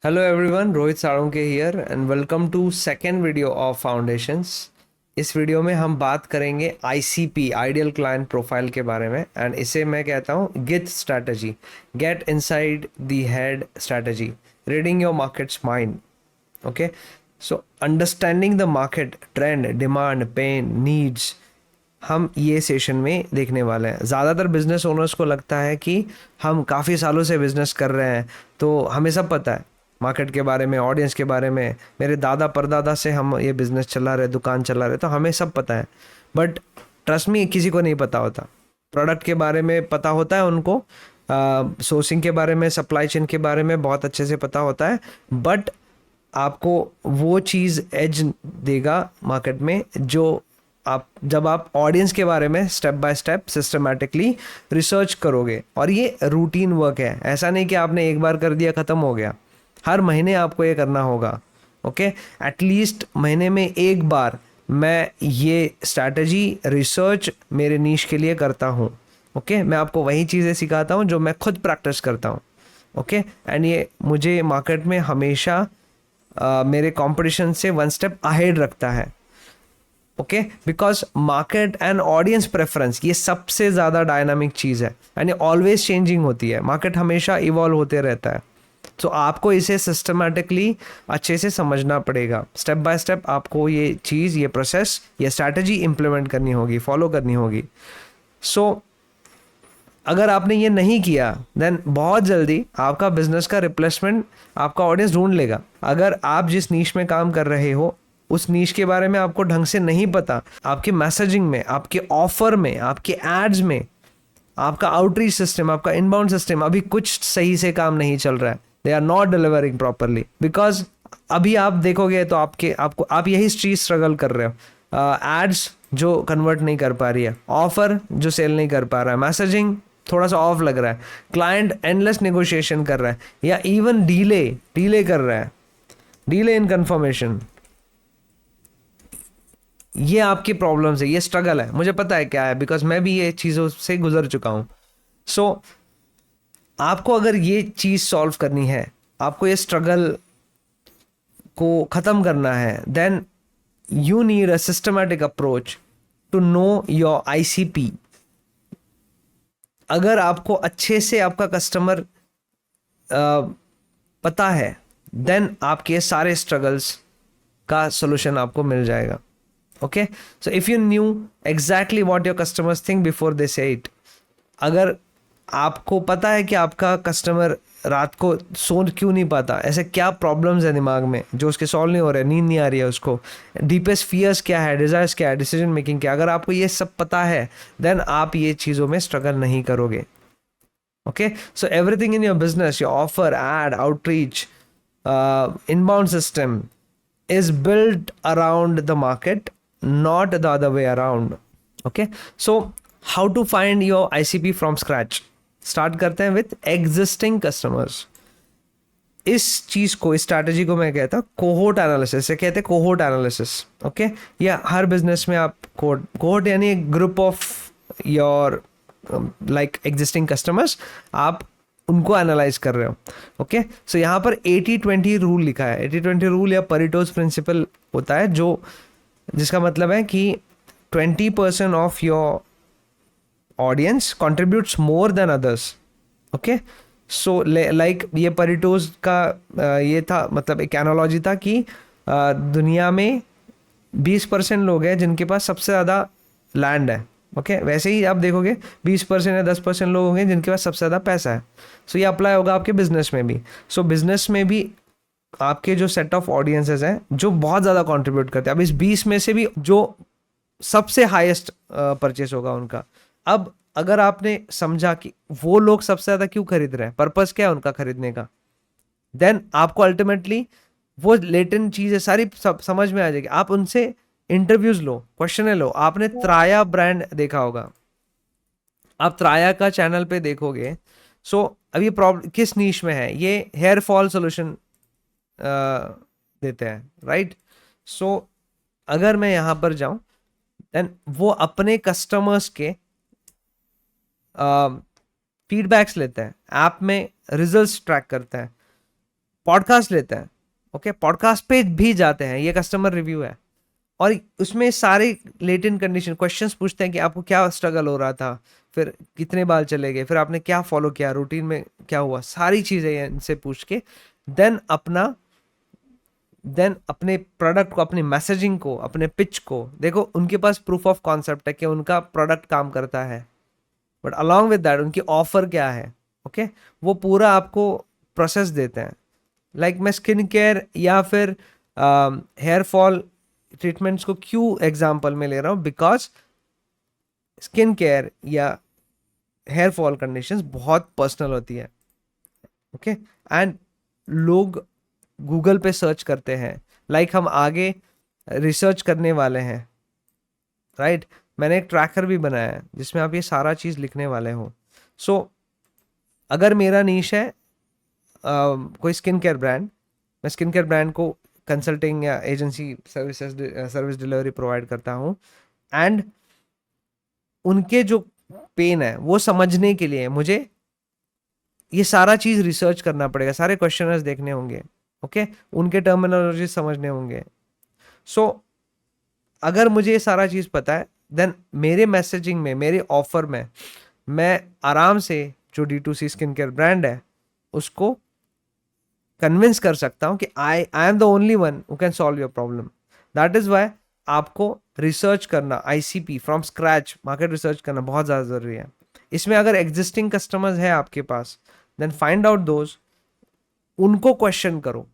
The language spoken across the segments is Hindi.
Hello everyone, Rohit Salunke here and welcome to second video of Foundations. इस वीडियो में हम बात करेंगे ICP आइडियल क्लाइंट प्रोफाइल के बारे में एंड इसे मैं कहता हूँ गिथ strategy, get inside the head strategy, reading your markets mind. Okay, so understanding the market trend, demand, pain, needs हम ये सेशन में देखने वाले हैं. ज़्यादातर बिजनेस ओनर्स को लगता है कि हम काफ़ी सालों से बिजनेस कर रहे हैं तो हमें सब पता है मार्केट के बारे में, ऑडियंस के बारे में. मेरे दादा परदादा से हम ये बिज़नेस चला रहे, दुकान चला रहे, तो हमें सब पता है. बट ट्रस्ट मी, किसी को नहीं पता होता. प्रोडक्ट के बारे में पता होता है उनको, सोर्सिंग के बारे में, सप्लाई चेन के बारे में बहुत अच्छे से पता होता है. बट आपको वो चीज़ एज देगा मार्केट में जो आप जब आप ऑडियंस के बारे में step by step systematically research करोगे. और ये रूटीन वर्क है, ऐसा नहीं कि आपने एक बार कर दिया ख़त्म हो गया. हर महीने आपको ये करना होगा. ओके, एटलीस्ट महीने में एक बार मैं ये स्ट्रैटेजी रिसर्च मेरे नीश के लिए करता हूँ. ओके, मैं आपको वही चीज़ें सिखाता हूँ जो मैं खुद प्रैक्टिस करता हूँ. ओके, एंड ये मुझे मार्केट में हमेशा मेरे कंपटीशन से वन स्टेप अहेड रखता है. Okay, because market and audience preference ये सबसे ज़्यादा डायनामिक चीज़ है एंड ये ऑलवेज चेंजिंग होती है. मार्केट हमेशा इवॉल्व होते रहता है. तो आपको इसे सिस्टमेटिकली अच्छे से समझना पड़ेगा. स्टेप बाय स्टेप आपको ये चीज़, ये प्रोसेस, ये स्ट्रैटेजी इम्प्लीमेंट करनी होगी, फॉलो करनी होगी. सो अगर आपने ये नहीं किया देन बहुत जल्दी आपका बिजनेस का रिप्लेसमेंट आपका ऑडियंस ढूंढ लेगा. अगर आप जिस नीश में काम कर रहे हो उस नीश के बारे में आपको ढंग से नहीं पता, आपके मैसेजिंग में, आपके ऑफर में, आपके एड्स में, आपका आउटरीच सिस्टम, आपका इनबाउंड सिस्टम अभी कुछ सही से काम नहीं चल रहा है, they are not delivering properly. Because अभी आप देखोगे तो आप यही चीज स्ट्रगल कर रहे हो. एड्स जो कन्वर्ट नहीं कर पा रही है, ऑफर जो सेल नहीं कर पा रहा है, मैसेजिंग थोड़ा सा ऑफ लग रहा है, क्लाइंट एंडलेस नेगोशिएशन कर रहा है या इवन डीले कर रहा है, डीले इन कंफर्मेशन. ये आपकी प्रॉब्लम्स है, ये स्ट्रगल है, मुझे पता है क्या है, बिकॉज मैं भी ये चीज़ों से गुजर चुका हूँ. सो आपको अगर ये चीज़ सॉल्व करनी है, आपको ये स्ट्रगल को ख़त्म करना है, then you need a systematic approach to know your ICP. अगर आपको अच्छे से आपका कस्टमर पता है देन आपके सारे स्ट्रगल्स का सोल्यूशन आपको मिल जाएगा. Okay, so if you knew exactly what your customers think before they से इट, अगर आपको पता है कि आपका कस्टमर रात को सो क्यों नहीं पाता, ऐसे क्या प्रॉब्लम्स है दिमाग में जो उसके सॉल्व नहीं हो रहे, नींद नहीं आ रही है उसको, डीपेस्ट फियर्स क्या है, डिजायर्स क्या है, डिसीजन मेकिंग क्या, अगर आपको ये सब पता है देन आप ये चीज़ों में स्ट्रगल नहीं करोगे. Okay, so everything in your business, your offer, ad, outreach, inbound system is built around the market, not the other way around. Okay, so how to find your ICP from scratch? Start करते हैं with existing customers. इस चीज को, इस स्ट्रैटेजी को मैं कहता हूँ कोहोर्ट एनालिसिस से, कहते हैं कोहोर्ट एनालिसिस. ओके, या हर बिजनेस में आप कोहोर्ट यानी एक group of your like existing customers, आप उनको एनालाइज कर रहे हो. ओके, सो यहाँ पर 80-20 रूल लिखा है. 80-20 रूल या परेटोज प्रिंसिपल होता है, जो जिसका मतलब है कि 20% of your audience contributes more than others. Okay, so like ये परेटोज का ये था, मतलब एक एनालॉजी था कि दुनिया में 20% लोग हैं जिनके पास सबसे ज़्यादा लैंड है. ओके, वैसे ही आप देखोगे 20% या 10% लोग होंगे जिनके पास सबसे ज़्यादा पैसा है. सो ये अप्लाई होगा आपके बिजनेस में भी. सो बिजनेस में भी आपके जो सेट ऑफ ऑडियंसेस हैं जो बहुत ज़्यादा कंट्रीब्यूट करते हैं, अब इस 20 में से भी जो सबसे हाईएस्ट परचेस होगा उनका. अब अगर आपने समझा कि वो लोग सबसे ज़्यादा क्यों खरीद रहे हैं, पर्पस क्या है उनका खरीदने का, देन आपको अल्टीमेटली वो लेटेंट चीज़ें सारी समझ में आ जाएगी. आप उनसे इंटरव्यूज लो, क्वेश्चन लो. आपने त्राया ब्रांड देखा होगा, आप त्राया का चैनल पे देखोगे. सो अब ये प्रॉब्लम किस नीश में है, ये हेयर फॉल सोल्यूशन देते हैं, राइट. सो अगर मैं यहाँ पर जाऊं देन वो अपने कस्टमर्स के फीडबैक्स लेते हैं, ऐप में रिजल्ट्स ट्रैक करते हैं. पॉडकास्ट लेते हैं, ओके, पॉडकास्ट पे भी जाते हैं, ये कस्टमर रिव्यू है, और उसमें सारे लेटेंट कंडीशन क्वेश्चंस पूछते हैं कि आपको क्या स्ट्रगल हो रहा था, फिर कितने बार चले गए, फिर आपने क्या फॉलो किया, रूटीन में क्या हुआ, सारी चीज़ें इनसे पूछ के देन अपने प्रोडक्ट को, अपनी मैसेजिंग को, अपने पिच को, देखो उनके पास प्रूफ ऑफ कॉन्सेप्ट है कि उनका प्रोडक्ट काम करता है, बट अलॉन्ग विद दैट उनकी ऑफर क्या है, ओके, वो पूरा आपको प्रोसेस देते हैं। लाइक मैं स्किन केयर या फिर हेयर फॉल ट्रीटमेंट्स को क्यों एग्जाम्पल में ले रहा हूँ, बिकॉज स्किन केयर या हेयर फॉल कंडीशंस बहुत पर्सनल होती है, ओके, एंड लोग गूगल पे सर्च करते हैं, लाइक हम आगे रिसर्च करने वाले हैं, राइट, मैंने एक ट्रैकर भी बनाया है जिसमें आप ये सारा चीज़ लिखने वाले हो। सो अगर मेरा नीश है कोई स्किन केयर ब्रांड, मैं स्किन केयर ब्रांड को कंसल्टिंग या एजेंसी सर्विस डिलीवरी प्रोवाइड करता हूँ, एंड उनके जो पेन है वो समझने के लिए मुझे ये सारा चीज़ रिसर्च करना पड़ेगा, सारे क्वेश्चनर्स देखने होंगे, ओके, उनके टर्मिनोलॉजी समझने होंगे। सो अगर मुझे ये सारा चीज़ पता है, देन मेरे मैसेजिंग में, मेरे ऑफर में मैं आराम से जो D2C स्किन केयर ब्रांड है उसको कन्विंस कर सकता हूँ कि I am the only one who can solve your problem. That is why आपको रिसर्च करना, ICP from scratch market research करना बहुत ज़्यादा ज़रूरी है। इसमें अगर एग्जिस्टिंग कस्टमर्स है आपके पास, देन फाइंड आउट दोज, उनको क्वेश्चन करो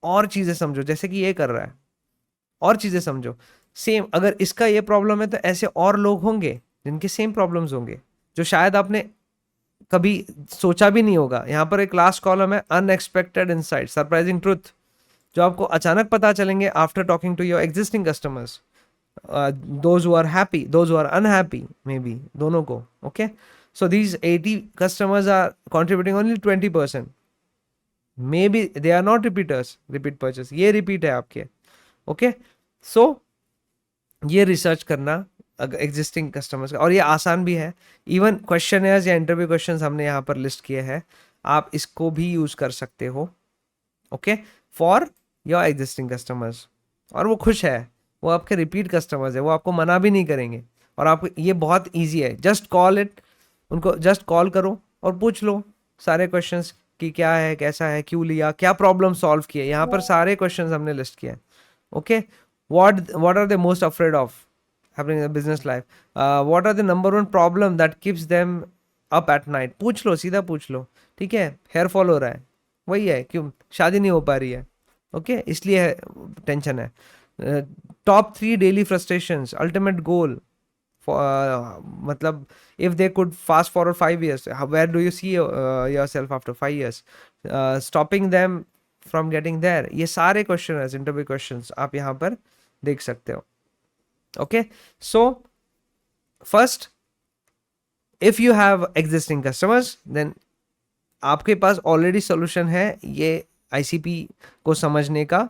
और चीज़ें समझो, जैसे कि ये कर रहा है, और चीज़ें समझो। सेम अगर इसका ये प्रॉब्लम है तो ऐसे और लोग होंगे जिनके सेम प्रॉब्लम्स होंगे जो शायद आपने कभी सोचा भी नहीं होगा। यहाँ पर एक लास्ट कॉलम है, अनएक्सपेक्टेड इनसाइट, सरप्राइजिंग ट्रुथ, जो आपको अचानक पता चलेंगे after talking to your existing customers, those who are happy, those who are unhappy, may be दोनों को, okay. So these 80 customers are contributing only 20%, may be they are not repeaters, repeat purchase, ये रिपीट है आपके, ओके। सो ये रिसर्च करना एग्जिस्टिंग कस्टमर्स का, और ये आसान भी है। इवन क्वेश्चनर्स या इंटरव्यू क्वेश्चंस हमने यहाँ पर लिस्ट किए हैं, आप इसको भी यूज कर सकते हो, okay, for your existing customers. और वो खुश है, वो आपके रिपीट कस्टमर्स है, वो आपको मना भी नहीं करेंगे, और आपको ये बहुत ईजी है, जस्ट कॉल इट, उनको जस्ट कॉल करो और पूछ लो सारे क्वेश्चंस कि क्या है, कैसा है, क्यों लिया, क्या प्रॉब्लम सॉल्व किए, यहाँ पर सारे क्वेश्चंस हमने लिस्ट किए, okay. what are they most afraid of happening in the business life, what are the number one problem that keeps them up at night, पूछ लो, सीधा पूछ लो, ठीक है। हेयर फॉल हो रहा है, वही है, क्यों शादी नहीं हो पा रही है, ओके, इसलिए टेंशन है। Top 3 daily frustrations, ultimate goal, मतलब if they could fast forward 5 years, where do you see yourself after 5 years, stopping them from getting there, ये सारे क्वेश्चन है, इंटरव्यू क्वेश्चंस आप यहाँ पर देख सकते हो, okay. So first, if you have existing customers, then आपके पास ऑलरेडी सोल्यूशन है ये ICP को समझने का,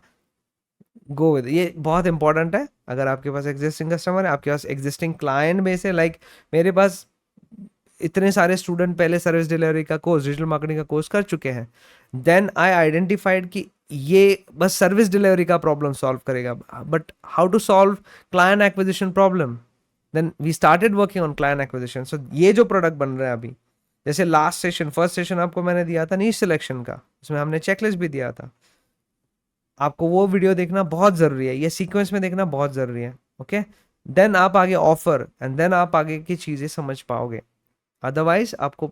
गो विद, ये बहुत इंपॉर्टेंट है। अगर आपके पास एग्जिस्टिंग कस्टमर है, आपके पास एग्जिस्टिंग क्लाइंट बेस है, लाइक मेरे पास इतने सारे स्टूडेंट पहले सर्विस डिलीवरी का कोर्स, डिजिटल मार्केटिंग का कोर्स कर चुके हैं, देन आई आइडेंटिफाइड कि ये बस सर्विस डिलीवरी का प्रॉब्लम सॉल्व करेगा, but how to solve client acquisition problem, then we started working on client acquisition. So ये जो प्रोडक्ट बन रहा है अभी, जैसे लास्ट सेशन, फर्स्ट सेशन आपको मैंने दिया था नीश सिलेक्शन का, उसमें हमने चेकलिस्ट भी दिया था, आपको वो वीडियो देखना बहुत ज़रूरी है, ये सीक्वेंस में देखना बहुत ज़रूरी है, ओके। देन आप आगे ऑफर, एंड देन आप आगे की चीज़ें समझ पाओगे, अदरवाइज आपको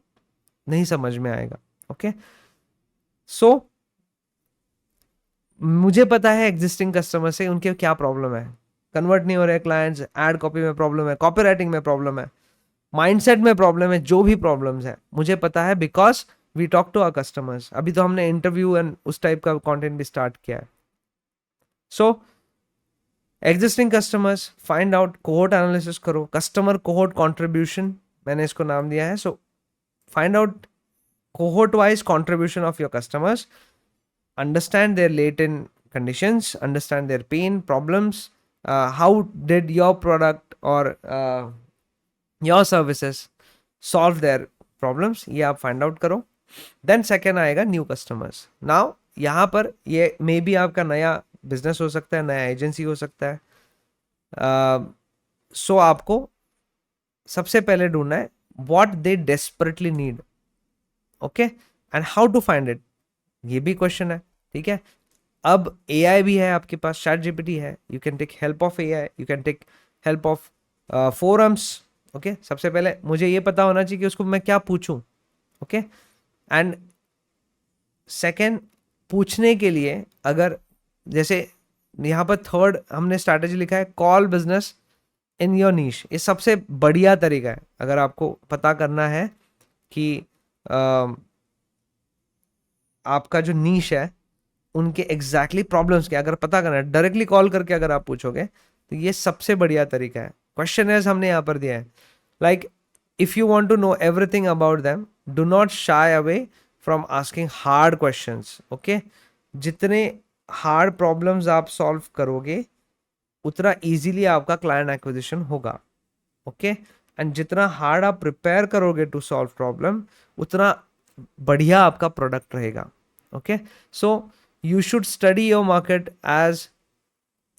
नहीं समझ में आएगा, ओके। सो मुझे पता है एग्जिस्टिंग कस्टमर से उनके क्या प्रॉब्लम है, कन्वर्ट नहीं हो रहे क्लाइंट्स, एड कॉपी में प्रॉब्लम है, कॉपी राइटिंग में प्रॉब्लम है, माइंडसेट में प्रॉब्लम है, जो भी प्रॉब्लम्स है मुझे पता है, because we talk to our customers. अभी तो हमने इंटरव्यू एंड उस टाइप का कंटेंट भी स्टार्ट किया है। So existing customers, find out, cohort analysis करो, कस्टमर कोहोर्ट कंट्रीब्यूशन मैंने इसको नाम दिया है। So find out cohort wise contribution of your customers, understand their latent conditions, understand their pain problems, how did your product or your services solve their problems, ये आप find out करो। then second आएगा new customers। now यहाँ पर ये मे बी आपका नया बिजनेस हो सकता है, नया एजेंसी हो सकता है। सो आपको सबसे पहले ढूंढना है what they desperately need, okay, and how to find it, ये भी क्वेश्चन है, ठीक है। अब एआई भी है आपके पास, चैट जीपीटी है, you can take help of AI, you can take help of forums, okay. सबसे पहले मुझे ये पता होना चाहिए कि उसको मैं क्या पूछूं, ओके। एंड सेकेंड, पूछने के लिए अगर जैसे यहाँ पर थर्ड हमने स्ट्रैटेजी लिखा है, call business in your niche, ये सबसे बढ़िया तरीका है अगर आपको पता करना है कि आपका जो नीश है उनके एग्जैक्टली प्रॉब्लम्स क्या, अगर पता करना है डायरेक्टली कॉल करके अगर आप पूछोगे तो ये सबसे बढ़िया तरीका है। क्वेश्चन हमने यहाँ पर दिया है, like if you want to know everything about them do not shy away from asking hard questions, okay. जितने हार्ड प्रॉब्लम्स आप सॉल्व करोगे उतना इजीली आपका क्लाइंट एक्विजिशन होगा, ओके। एंड जितना हार्ड आप प्रिपेयर करोगे टू सॉल्व प्रॉब्लम उतना बढ़िया आपका प्रोडक्ट रहेगा, okay. So you should study your market as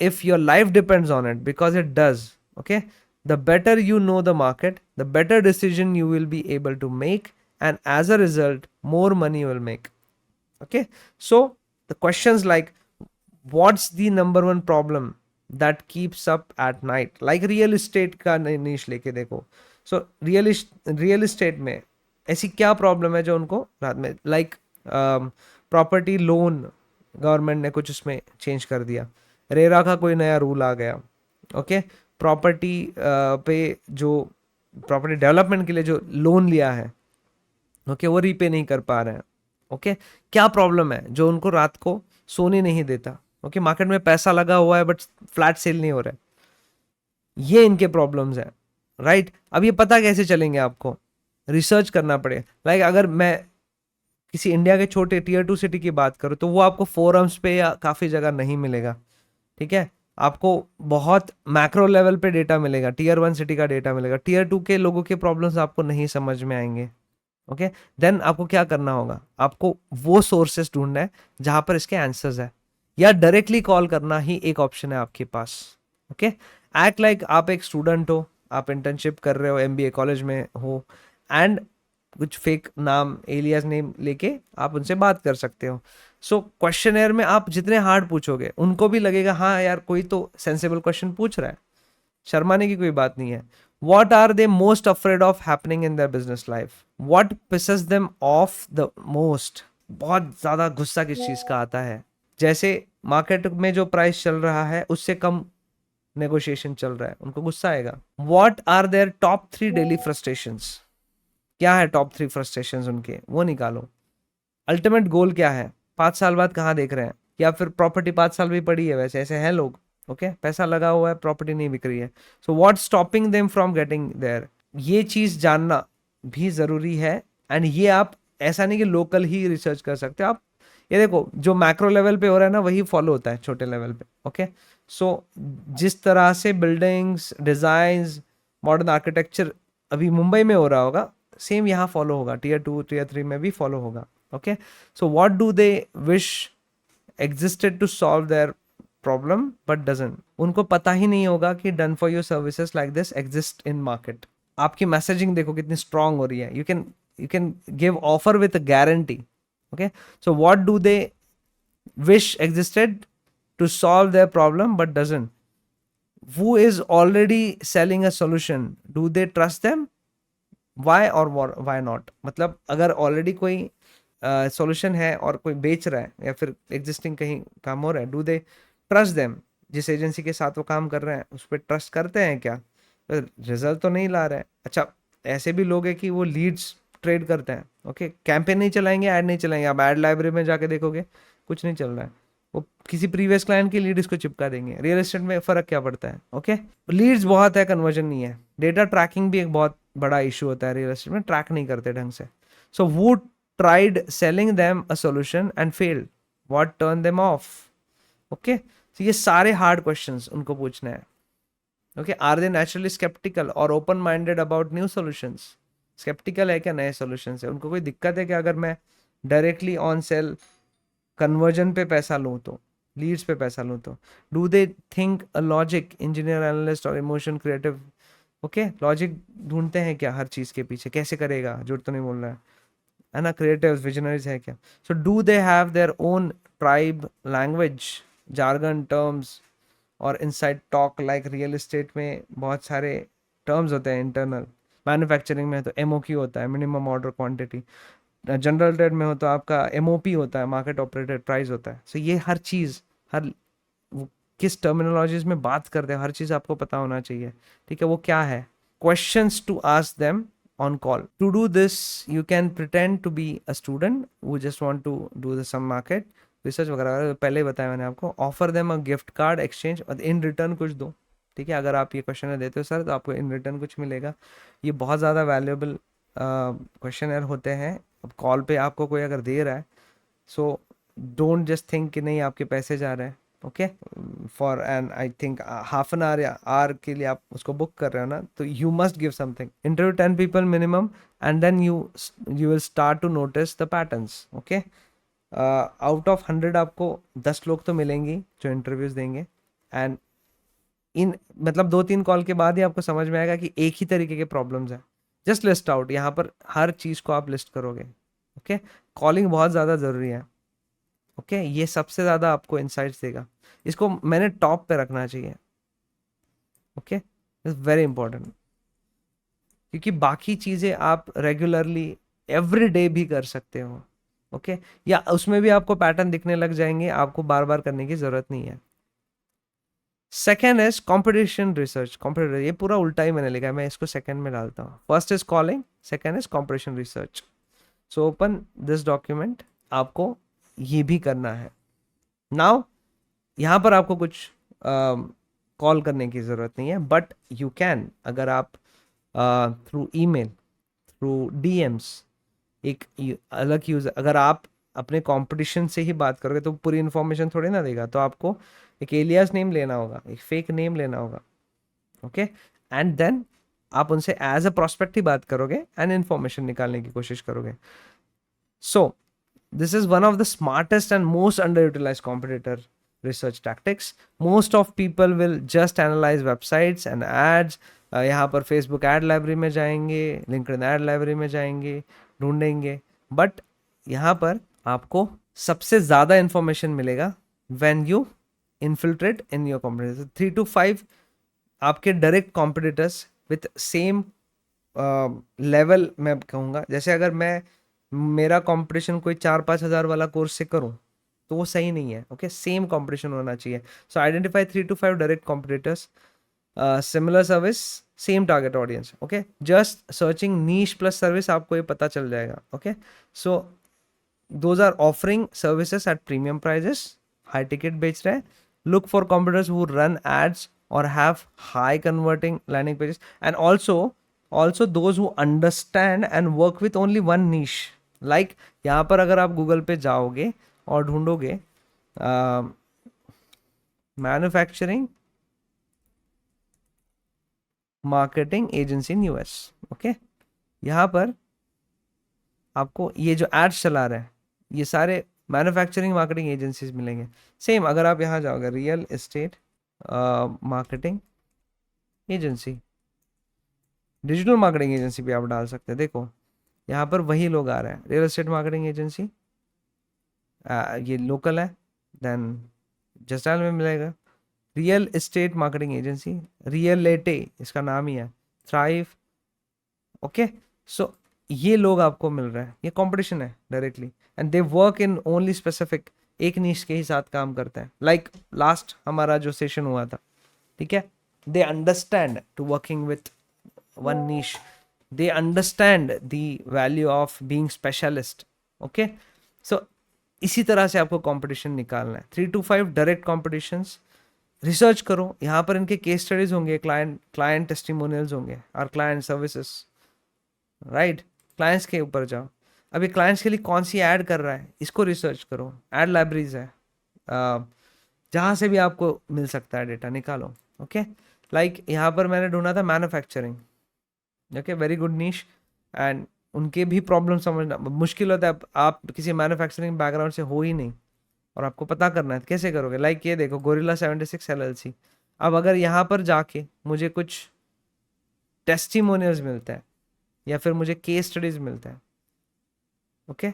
if your life depends on it, because it does, okay. The better you know the market, the better decision you will be able to make, and as a result more money you will make, okay. So the questions like what's the number one problem that keeps up at night, like real estate का niche लेके देखो। so real estate में ऐसी क्या प्रॉब्लम है जो उनको रात में, लाइक प्रॉपर्टी लोन गवर्नमेंट ने कुछ उसमें चेंज कर दिया, रेरा का कोई नया रूल आ गया, ओके। प्रॉपर्टी पे जो प्रॉपर्टी डेवलपमेंट के लिए जो लोन लिया है, ओके, वो रीपे नहीं कर पा रहे हैं, ओके। क्या प्रॉब्लम है जो उनको रात को सोने नहीं देता, ओके। मार्केट में पैसा लगा हुआ है बट फ्लैट सेल नहीं हो रहा है, ये इनके प्रॉब्लम्स है, राइट। अब ये पता कैसे चलेंगे, आपको रिसर्च करना पड़ेगा। लाइक अगर मैं किसी इंडिया के छोटे टीयर 2 सिटी की बात करूं तो वो आपको फोरम्स पे या काफ़ी जगह नहीं मिलेगा, ठीक है। आपको बहुत मैक्रो लेवल पे डेटा मिलेगा, टीयर 1 सिटी का डेटा मिलेगा, टीयर 2 के लोगों के प्रॉब्लम्स आपको नहीं समझ में आएंगे, ओके। देन आपको क्या करना होगा, आपको वो सोर्सेस ढूंढना है जहां पर इसके आंसर्स है, या डायरेक्टली कॉल करना ही एक ऑप्शन है आपके पास, ओके। एक्ट लाइक आप एक स्टूडेंट हो, आप इंटर्नशिप कर रहे हो, एमबीए कॉलेज में हो, एंड कुछ फेक नाम एलियास नेम लेके आप उनसे बात कर सकते हो। सो क्वेश्चनेयर में आप जितने हार्ड पूछोगे उनको भी लगेगा हाँ यार कोई तो सेंसिबल क्वेश्चन पूछ रहा है, शर्माने की कोई बात नहीं है। What are they most afraid of happening in their business life, what pisses them off the most, बहुत ज्यादा गुस्सा किस चीज का आता है, जैसे मार्केट में जो प्राइस चल रहा है उससे कम नेगोशिएशन चल रहा है, उनको गुस्सा आएगा। What are their top 3 daily frustrations, क्या है टॉप 3 फ्रस्ट्रेशंस उनके, वो निकालो। अल्टीमेट गोल क्या है, 5 साल बाद कहाँ देख रहे हैं, या फिर प्रॉपर्टी 5 साल भी पड़ी है, वैसे ऐसे हैं लोग, ओके। पैसा लगा हुआ है, प्रॉपर्टी नहीं बिक रही है, so what stopping them from getting there, ये चीज जानना भी जरूरी है। एंड ये आप ऐसा नहीं कि लोकल ही रिसर्च कर सकते आप, ये देखो जो मैक्रो लेवल पे हो रहा है ना वही फॉलो होता है छोटे लेवल पे, ओके। सो जिस तरह से बिल्डिंग्स डिजाइंस मॉडर्न आर्किटेक्चर अभी मुंबई में हो रहा होगा, सेम यहाँ फॉलो होगा, टीयर 2 टीयर 3 में भी फॉलो होगा, okay. So what do they wish existed to solve their problem but doesn't, उनको पता ही नहीं होगा कि done for your services like this exist in market. आपकी मैसेजिंग देखो कितनी स्ट्रांग हो रही है, you can give offer with guarantee, okay. So what do they wish existed to solve their problem but doesn't, who is already selling a solution, do they trust them, why or why not, मतलब अगर ऑलरेडी कोई सॉल्यूशन है और कोई बेच रहा है या फिर एग्जिस्टिंग कहीं काम हो रहा है, डू दे ट्रस्ट देम, जिस एजेंसी के साथ वो काम कर रहे हैं उस पर ट्रस्ट करते हैं क्या, रिजल्ट तो नहीं ला रहा है। अच्छा ऐसे भी लोग हैं कि वो लीड्स ट्रेड करते हैं, ओके। कैंपेन नहीं चलाएंगे, ऐड नहीं चलाएंगे, आप ऐड लाइब्रेरी में जाके देखोगे कुछ नहीं चल रहा है, वो किसी प्रीवियस क्लाइंट की लीड इसको चिपका देंगे। रियल एस्टेट में फर्क क्या पड़ता है, ओके। लीड्स बहुत है, कन्वर्जन नहीं है। डेटा ट्रैकिंग भी एक बहुत बड़ा इशू होता है रियल एस्टेट में, ट्रैक नहीं करते ढंग से। सो वो tried selling them a solution and failed, what turn them off, okay. तो ये सारे हार्ड क्वेश्चंस उनको पूछना है, okay. Are they naturally sceptical और open minded about new solutions, sceptical है क्या नए सॉल्यूशन से, उनको कोई दिक्कत है क्या अगर मैं डायरेक्टली ऑन सेल कन्वर्जन पे पैसा लूँ तो, लीड्स पे पैसा लूँ तो, do they think a logic, engineer, analyst और इमोशन क्रिएटिव, ओके, लॉजिक ढूंढते हैं क्या हर चीज़ के पीछे, कैसे करेगा, झूठ तो नहीं बोल रहा है ना, क्रिएटिव विजनरीज है क्या. So do they have their own tribe, language, jargon, terms और inside talk, like real estate में बहुत सारे टर्म्स होते हैं इंटरनल, मैन्युफैक्चरिंग में तो एमओक्यू होता है, minimum order quantity, general trade में हो तो आपका एमओपी होता है, मार्केट ऑपरेटेड प्राइस होता है. सो ये हर चीज़, हर वो किस टर्मिनोलॉजीज में बात करते हैं, हर चीज़ आपको पता होना चाहिए. ठीक है, वो क्या है, questions to ask them on call. To do this, you can pretend to be a student who just want to do the some market research वगैरह, पहले ही बताया मैंने आपको. Offer them a gift card exchange और इन रिटर्न कुछ दो. ठीक है, अगर आप ये क्वेश्चन देते हो सर तो आपको इन रिटर्न कुछ मिलेगा. ये बहुत ज़्यादा वैल्यूएबल क्वेश्चन होते हैं. अब कॉल पे आपको कोई अगर दे रहा है, सो डोंट जस्ट थिंक कि नहीं आपके पैसे जा रहे हैं. Okay, for an I think half an hour या आवर के लिए आप उसको बुक कर रहे हो ना, तो you must give something. Interview 10 people minimum and then you will start to notice the patterns. Okay, out of 100 आपको 10 लोग तो मिलेंगे जो इंटरव्यूज देंगे. एंड इन मतलब 2-3 कॉल के बाद ही आपको समझ में आएगा कि एक ही तरीके के प्रॉब्लम्स हैं. जस्ट लिस्ट आउट, यहाँ पर हर चीज़ को आप लिस्ट करोगे. ओके, कॉलिंग बहुत ज़्यादा ज़रूरी है. ओके, ये सबसे ज़्यादा आपको इंसाइट्स देगा. इसको मैंने टॉप पे रखना चाहिए. ओके, इट्स वेरी इंपॉर्टेंट, क्योंकि बाकी चीज़ें आप रेगुलरली एवरी डे भी कर सकते हो. ओके, या उसमें भी आपको पैटर्न दिखने लग जाएंगे, आपको बार बार करने की ज़रूरत नहीं है. Second is competition research. Competitor, ये पूरा उल्टा ही मैंने लिखा है, मैं इसको सेकेंड में डालता हूँ. First is calling, second is competition research. So open this document, आपको ये भी करना है. नाउ यहाँ पर आपको कुछ कॉल करने की ज़रूरत नहीं है, बट यू कैन, अगर आप थ्रू ईमेल, थ्रू डीएम्स, एक अलग यूज़र, अगर आप अपने कंपटीशन से ही बात करोगे तो पूरी इन्फॉर्मेशन थोड़ी ना देगा, तो आपको एक एलियास नेम लेना होगा, एक फेक नेम लेना होगा. ओके, एंड देन आप उनसे एज अ प्रोस्पेक्ट ही बात करोगे एंड इन्फॉर्मेशन निकालने की कोशिश करोगे. सो this is one of the smartest and most underutilized competitor research tactics. Most of people will just analyze websites and ads. यहाँ पर Facebook ad library में जाएंगे, LinkedIn ad library में जाएंगे, ढूंढेंगे. बट यहाँ पर आपको सबसे ज़्यादा इंफॉर्मेशन मिलेगा when you infiltrate in your competitors. 3 to 5 आपके direct competitors with same level मैं कहूँगा. जैसे अगर मैं मेरा कंपटीशन कोई 4-5 हज़ार वाला कोर्स से करूं तो वो सही नहीं है. ओके, सेम कंपटीशन होना चाहिए. So identify 3 to 5 direct competitors, similar service, same target audience. Okay, just searching niche plus service, आपको ये पता चल जाएगा. Okay, so those are offering services at premium prices, high ticket बेच रहे हैं. Look for competitors who run ads और have high converting landing pages, and also those who understand and work with only one niche. Like यहाँ पर अगर आप गूगल पे जाओगे और ढूंढोगे manufacturing marketing agency in US, okay, यहाँ पर आपको ये जो एड्स चला रहे हैं ये सारे मैन्युफैक्चरिंग मार्केटिंग एजेंसीज मिलेंगे. सेम अगर आप यहाँ जाओगे real estate marketing agency, digital marketing agency भी आप डाल सकते हैं. देखो यहाँ पर वही लोग आ रहे हैं. रियल एस्टेट मार्केटिंग एजेंसी, ये लोकल है, देन जस्टाइल में मिलेगा. Real estate marketing agency, real estate इसका नाम ही है, थ्राइव. ओके, सो ये लोग आपको मिल रहे हैं, ये कंपटीशन है directly, and they work in only specific, एक नीश के ही साथ काम करते हैं. लाइक लास्ट हमारा जो सेशन हुआ था, ठीक है, they understand to working with one niche, they understand the value of being specialist. Okay, so इसी तरह से आपको कंपटीशन निकालना है. 3 to 5 डायरेक्ट कॉम्पिटिशन्स. रिसर्च करो, यहाँ पर इनके केस स्टडीज होंगे, क्लाइंट टेस्टिमोनियल्स होंगे और क्लाइंट सर्विसेज. राइट, क्लाइंट्स के ऊपर जाओ. अभी क्लाइंट्स के लिए कौन सी ऐड कर रहा है इसको रिसर्च करो. ऐड लाइब्रेरीज है, जहाँ से भी आपको मिल सकता है डेटा, निकालो. ओके, लाइक यहाँ पर मैंने ढूंढा था manufacturing. Okay, very good niche, and उनके भी प्रॉब्लम समझना मुश्किल होता है. आप किसी मैन्युफैक्चरिंग बैकग्राउंड से हो ही नहीं, और आपको पता करना है कैसे करोगे। लाइक ये देखो गोरिल्ला 76 LLC। अब अगर यहाँ पर जाके मुझे कुछ टेस्टिमोनियल्स मिलता है या फिर मुझे केस स्टडीज मिलता है, ओके,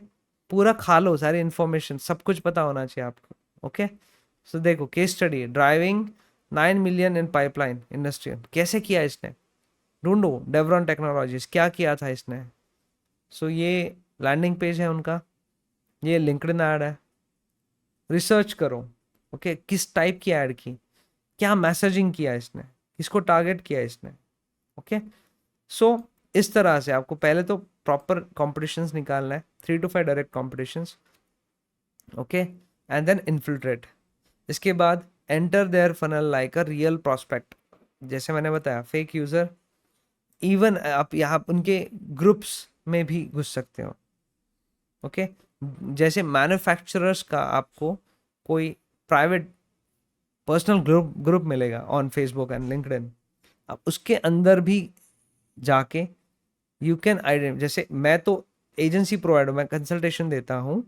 पूरा खा लो, सारी इन्फॉर्मेशन सब कुछ पता होना चाहिए आपको। ओके, सो देखो case study driving 9 million in pipeline industrial, कैसे किया इसने, ढूंढो डेवरॉन टेक्नोलॉजीज क्या किया था इसने। सो ये लैंडिंग पेज है उनका, ये लिंक्डइन ऐड है, रिसर्च करो। ओके, किस टाइप की ऐड की, क्या मैसेजिंग किया इसने, किसको टारगेट किया इसने। ओके, सो इस तरह से आपको पहले तो प्रॉपर कॉम्पिटिशन्स निकालना है, 3 to 5 direct competitions. Okay, and then infiltrate. इसके बाद enter their funnel like a real prospect. जैसे मैंने बताया फेक यूजर, इवन आप यहाँ उनके ग्रुप्स में भी घुस सकते हो। ओके, जैसे मैन्युफैक्चरर्स का आपको कोई प्राइवेट पर्सनल ग्रुप मिलेगा ऑन फेसबुक एंड लिंक्डइन, आप उसके अंदर भी जाके यू कैन आइडेंटिफाई। जैसे मैं तो एजेंसी प्रोवाइडर, मैं कंसल्टेशन देता हूँ,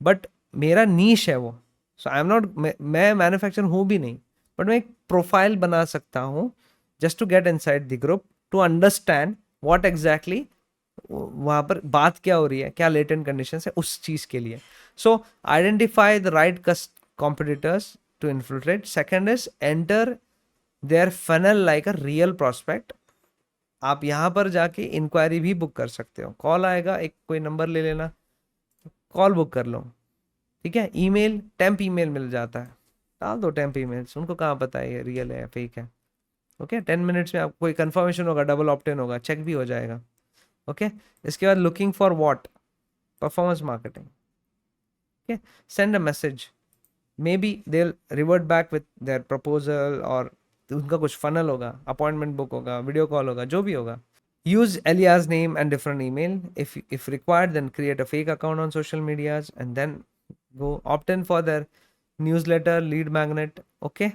बट मेरा नीश है वो। सो आई एम नॉट, मैं मैन्युफैक्चर हूँ भी नहीं, बट मैं एक प्रोफाइल बना सकता हूँ just to get inside the group, to understand what exactly वहाँ पर बात क्या हो रही है, क्या लेटेंट कंडीशन है उस चीज़ के लिए। So identify the right competitors to infiltrate. Second is enter their funnel like a real prospect. आप यहाँ पर जाके इंक्वायरी भी बुक कर सकते हो, कॉल आएगा, एक कोई नंबर ले लेना, कॉल बुक कर लो। ठीक है, ईमेल, टेम्प ईमेल मिल जाता है, डाल दो टेम्प ईमेल्स, उनको कहाँ पता है ये रियल है या फेक है। ओके, 10 मिनट्स में आपको कोई कंफर्मेशन होगा, डबल ऑप्टेन होगा, चेक भी हो जाएगा। ओके, इसके बाद looking for what, performance marketing. Okay, send a message, may be they revert back with their proposal, और उनका कुछ फनल होगा, अपॉइंटमेंट बुक होगा, वीडियो कॉल होगा, जो भी होगा। Use alias name and different email. If required, then create a fake account on social medias and then go opt in for their newsletter, lead magnet. Okay,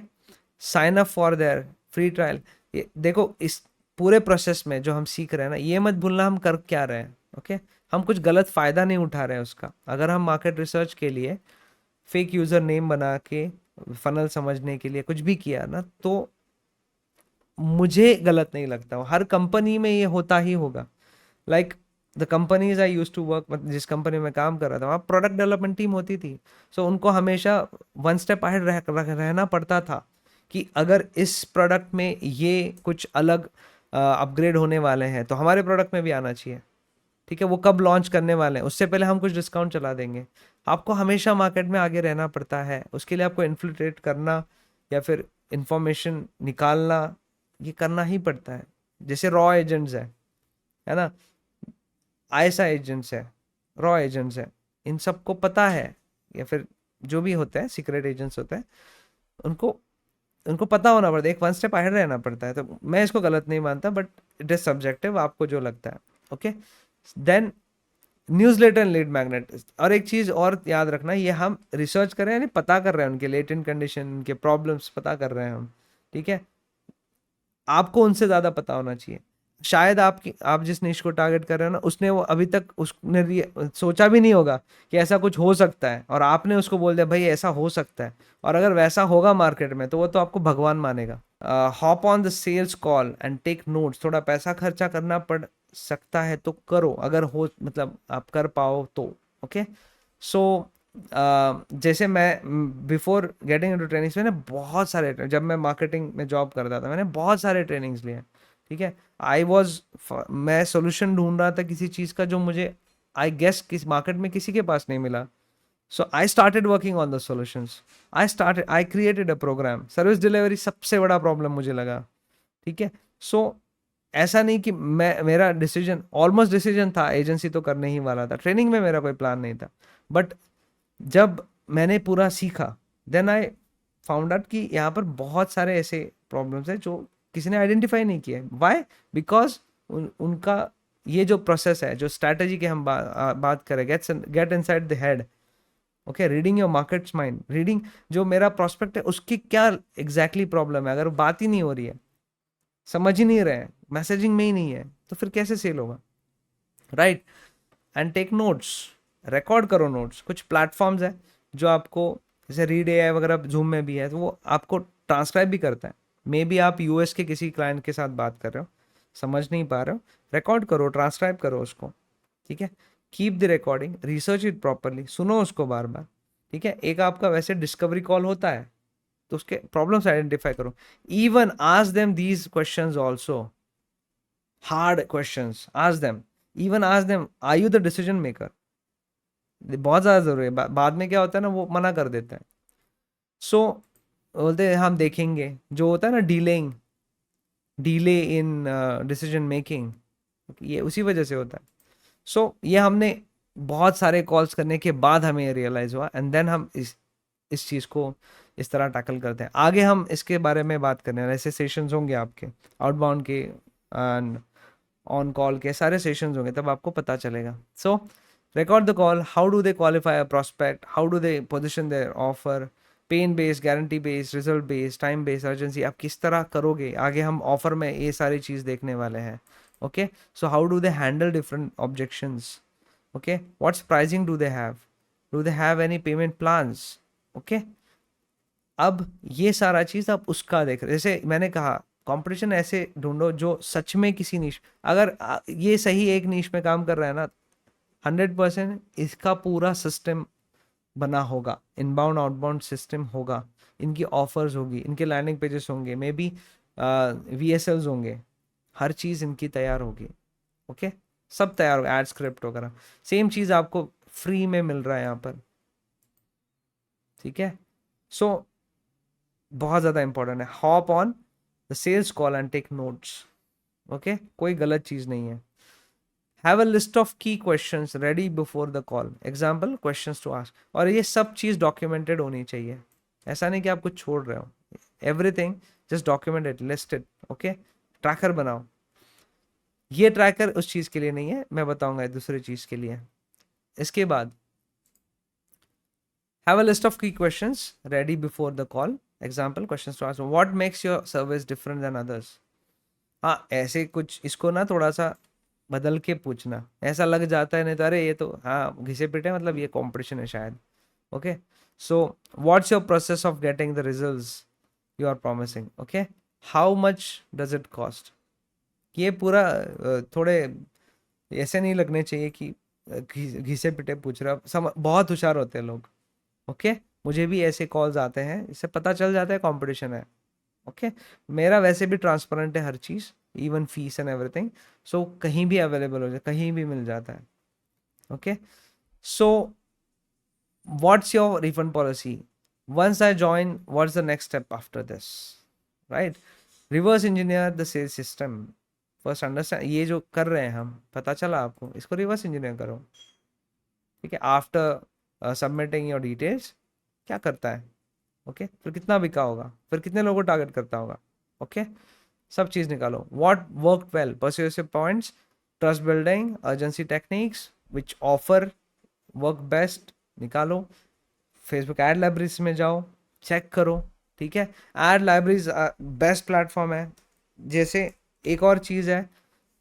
sign up for their free trial. ये देखो इस पूरे प्रोसेस में जो हम सीख रहे हैं ना, ये मत भूलना हम कर क्या रहे हैं। ओके, हम कुछ गलत फायदा नहीं उठा रहे हैं उसका। अगर हम मार्केट रिसर्च के लिए फेक यूजर नेम बना के फनल समझने के लिए कुछ भी किया ना, तो मुझे गलत नहीं लगता। हर कंपनी में ये होता ही होगा। Like the companies I use to work, जिस कंपनी में काम कर रहा था वहाँ प्रोडक्ट डेवलपमेंट टीम होती थी। सो उनको हमेशा 1 स्टेप अहेड रहना पड़ता था कि अगर इस प्रोडक्ट में ये कुछ अलग अपग्रेड होने वाले हैं तो हमारे प्रोडक्ट में भी आना चाहिए। ठीक है, वो कब लॉन्च करने वाले हैं उससे पहले हम कुछ डिस्काउंट चला देंगे। आपको हमेशा मार्केट में आगे रहना पड़ता है, उसके लिए आपको इन्फिल्ट्रेट करना या फिर इंफॉर्मेशन निकालना, ये करना ही पड़ता है। जैसे रॉ एजेंट्स है ना, आईएसआई एजेंट्स है, रॉ एजेंट्स है, इन सबको पता है, या फिर जो भी होते हैं सीक्रेट एजेंट्स होते हैं, उनको उनको पता होना पड़ता है, एक 1 स्टेप अहेड रहना पड़ता है। तो मैं इसको गलत नहीं मानता, बट इट इज सब्जेक्टिव, आपको जो लगता है। Okay, then newsletter and lead magnet. और एक चीज़ और याद रखना, ये हम रिसर्च कर रहे हैं, यानी पता कर रहे हैं उनके लेटेंट कंडीशन, उनके प्रॉब्लम्स पता कर रहे हैं हम। ठीक है, आपको उनसे ज़्यादा पता होना चाहिए। शायद आप जिस निश को टारगेट कर रहे हो ना, उसने वो अभी तक उसने सोचा भी नहीं होगा कि ऐसा कुछ हो सकता है, और आपने उसको बोल दिया भाई ऐसा हो सकता है, और अगर वैसा होगा मार्केट में तो वो तो आपको भगवान मानेगा। Hop on the sales call and take notes. थोड़ा पैसा खर्चा करना पड़ सकता है तो करो, अगर हो मतलब आप कर पाओ तो। ओके, सो जैसे मैं बिफोर गेटिंग इनटू ट्रेनिंग्स, मैंने बहुत सारे, जब मैं मार्केटिंग में जॉब करता था मैंने बहुत सारे ट्रेनिंग्स लिए। ठीक है, मैं सोल्यूशन ढूंढ रहा था किसी चीज़ का जो मुझे आई गेस किस मार्केट में किसी के पास नहीं मिला। So I started working on the solutions. I created a program. Service delivery सबसे बड़ा प्रॉब्लम मुझे लगा। ठीक है, सो ऐसा नहीं कि मेरा डिसीजन, ऑलमोस्ट डिसीजन था, एजेंसी तो करने ही वाला था, ट्रेनिंग में मेरा कोई प्लान नहीं था, बट जब मैंने पूरा सीखा देन आई फाउंड आउट कि यहाँ पर बहुत सारे ऐसे प्रॉब्लम्स हैं जो किसी ने आइडेंटिफाई नहीं किए। वाई? बिकॉज उनका ये जो प्रोसेस है, जो स्ट्रैटेजी की हम बात करें, gate inside the head. Okay, reading your markets mind, reading जो मेरा प्रोस्पेक्ट है उसकी क्या एग्जैक्टली प्रॉब्लम है। अगर बात ही नहीं हो रही है, समझ ही नहीं रहे हैं, मैसेजिंग में ही नहीं है, तो फिर कैसे सेल होगा, right? And take notes, record करो नोट्स। कुछ प्लेटफॉर्म्स है जो आपको जैसे रीड एआई वगैरह जूम में भी है, तो वो आपको ट्रांसक्राइब भी करता है। मे बी आप यूएस के किसी क्लाइंट के साथ बात कर रहे हो, समझ नहीं पा रहे हो, रिकॉर्ड करो, ट्रांसक्राइब करो उसको, ठीक है। Keep the recording, research it properly, सुनो उसको बार बार, ठीक है। एक आपका वैसे डिस्कवरी कॉल होता है, तो उसके प्रॉब्लम्स आइडेंटिफाई करो। Even ask them these questions also, hard questions ask them, even ask them are you the decision maker. बहुत ज्यादा जरूरी है। बाद में क्या होता है ना, वो मना कर देते हैं। सो बोलते हैं हम देखेंगे, जो होता है ना डीलेइंग, डीले इन डिसीजन मेकिंग, ये उसी वजह से होता है। सो ये हमने बहुत सारे कॉल्स करने के बाद हमें रियलाइज हुआ, एंड देन हम इस चीज़ को इस तरह टैकल करते हैं। आगे हम इसके बारे में बात करने हैं, ऐसे सेशंस होंगे आपके आउटबाउंड के एंड ऑन कॉल के सारे सेशंस होंगे, तब आपको पता चलेगा। So record the call, how do they qualify a prospect, how do they position their offer, pain based, guarantee based, result based, time based, urgency, आप किस तरह करोगे। आगे हम ऑफर में ये सारी चीज़ देखने वाले हैं। Okay, so how do they handle different objections, okay, what's pricing do they have any payment plans, okay. अब ये सारा चीज आप उसका देख रहे, जैसे मैंने कहा कंपटीशन ऐसे ढूंढो जो सच में किसी नीश, अगर ये सही एक नीश में काम कर रहा है ना, 100% इसका पूरा सिस्टम बना होगा, इनबाउंड आउटबाउंड सिस्टम होगा, इनकी ऑफर्स होगी, इनके लैंडिंग पेजेस होंगे, मे बी VSLs होंगे, हर चीज़ इनकी तैयार होगी, ओके। सब तैयार होगा, एड स्क्रिप्ट वगैरह, सेम चीज़ आपको फ्री में मिल रहा है यहाँ पर, ठीक है। सो बहुत ज़्यादा इंपॉर्टेंट है, hop on the sales call and take notes, okay, कोई गलत चीज़ नहीं है। Have a list of key questions ready before the call, example questions to ask, और ये सब चीज़ डॉक्यूमेंटेड होनी चाहिए, ऐसा नहीं कि आप कुछ छोड़ रहे हो, everything just documented, listed, okay. Tracker बनाओ, ये ट्रैकर उस चीज़ के लिए नहीं है, मैं बताऊंगा दूसरी चीज़ के लिए। इसके बाद have a list of key questions ready before the call, example questions to ask, what makes your service different than others। हाँ, ऐसे कुछ इसको ना थोड़ा सा बदल के पूछना, ऐसा लग जाता है नहीं तो अरे ये तो हाँ घिसे पिटे, मतलब ये कंपटीशन है शायद, okay. So what's your process of getting the results you are promising, okay, how much does it cost. ये पूरा थोड़े ऐसे नहीं लगने चाहिए कि घिसे पिटे पूछ रहा, बहुत होशियार होते हैं लोग, ओके। मुझे भी ऐसे कॉल्स आते हैं, इससे पता चल जाता है कंपटीशन है, ओके। मेरा वैसे भी ट्रांसपेरेंट है हर चीज़, इवन फीस एंड एवरीथिंग, सो कहीं भी अवेलेबल हो जाए, कहीं भी मिल जाता है, okay. So what's your refund policy, once I join what's the next step after this, right. Reverse engineer the sales system, first understand, ये जो कर रहे हैं हम, पता चला आपको, इसको रिवर्स इंजीनियर करो, ठीक है। आफ्टर सबमिटिंग योर डिटेल्स क्या करता है, ओके, फिर कितना बिका होगा, फिर कितने लोगों को टारगेट करता होगा, ओके। सब चीज़ निकालो, what work well, persuasive points, trust building, urgency techniques, which offer work best, निकालो। फेसबुक एड लाइब्रेरीज में जाओ, चेक करो, ठीक है। एड लाइब्रेरीज बेस्ट प्लेटफॉर्म है। जैसे एक और चीज़ है,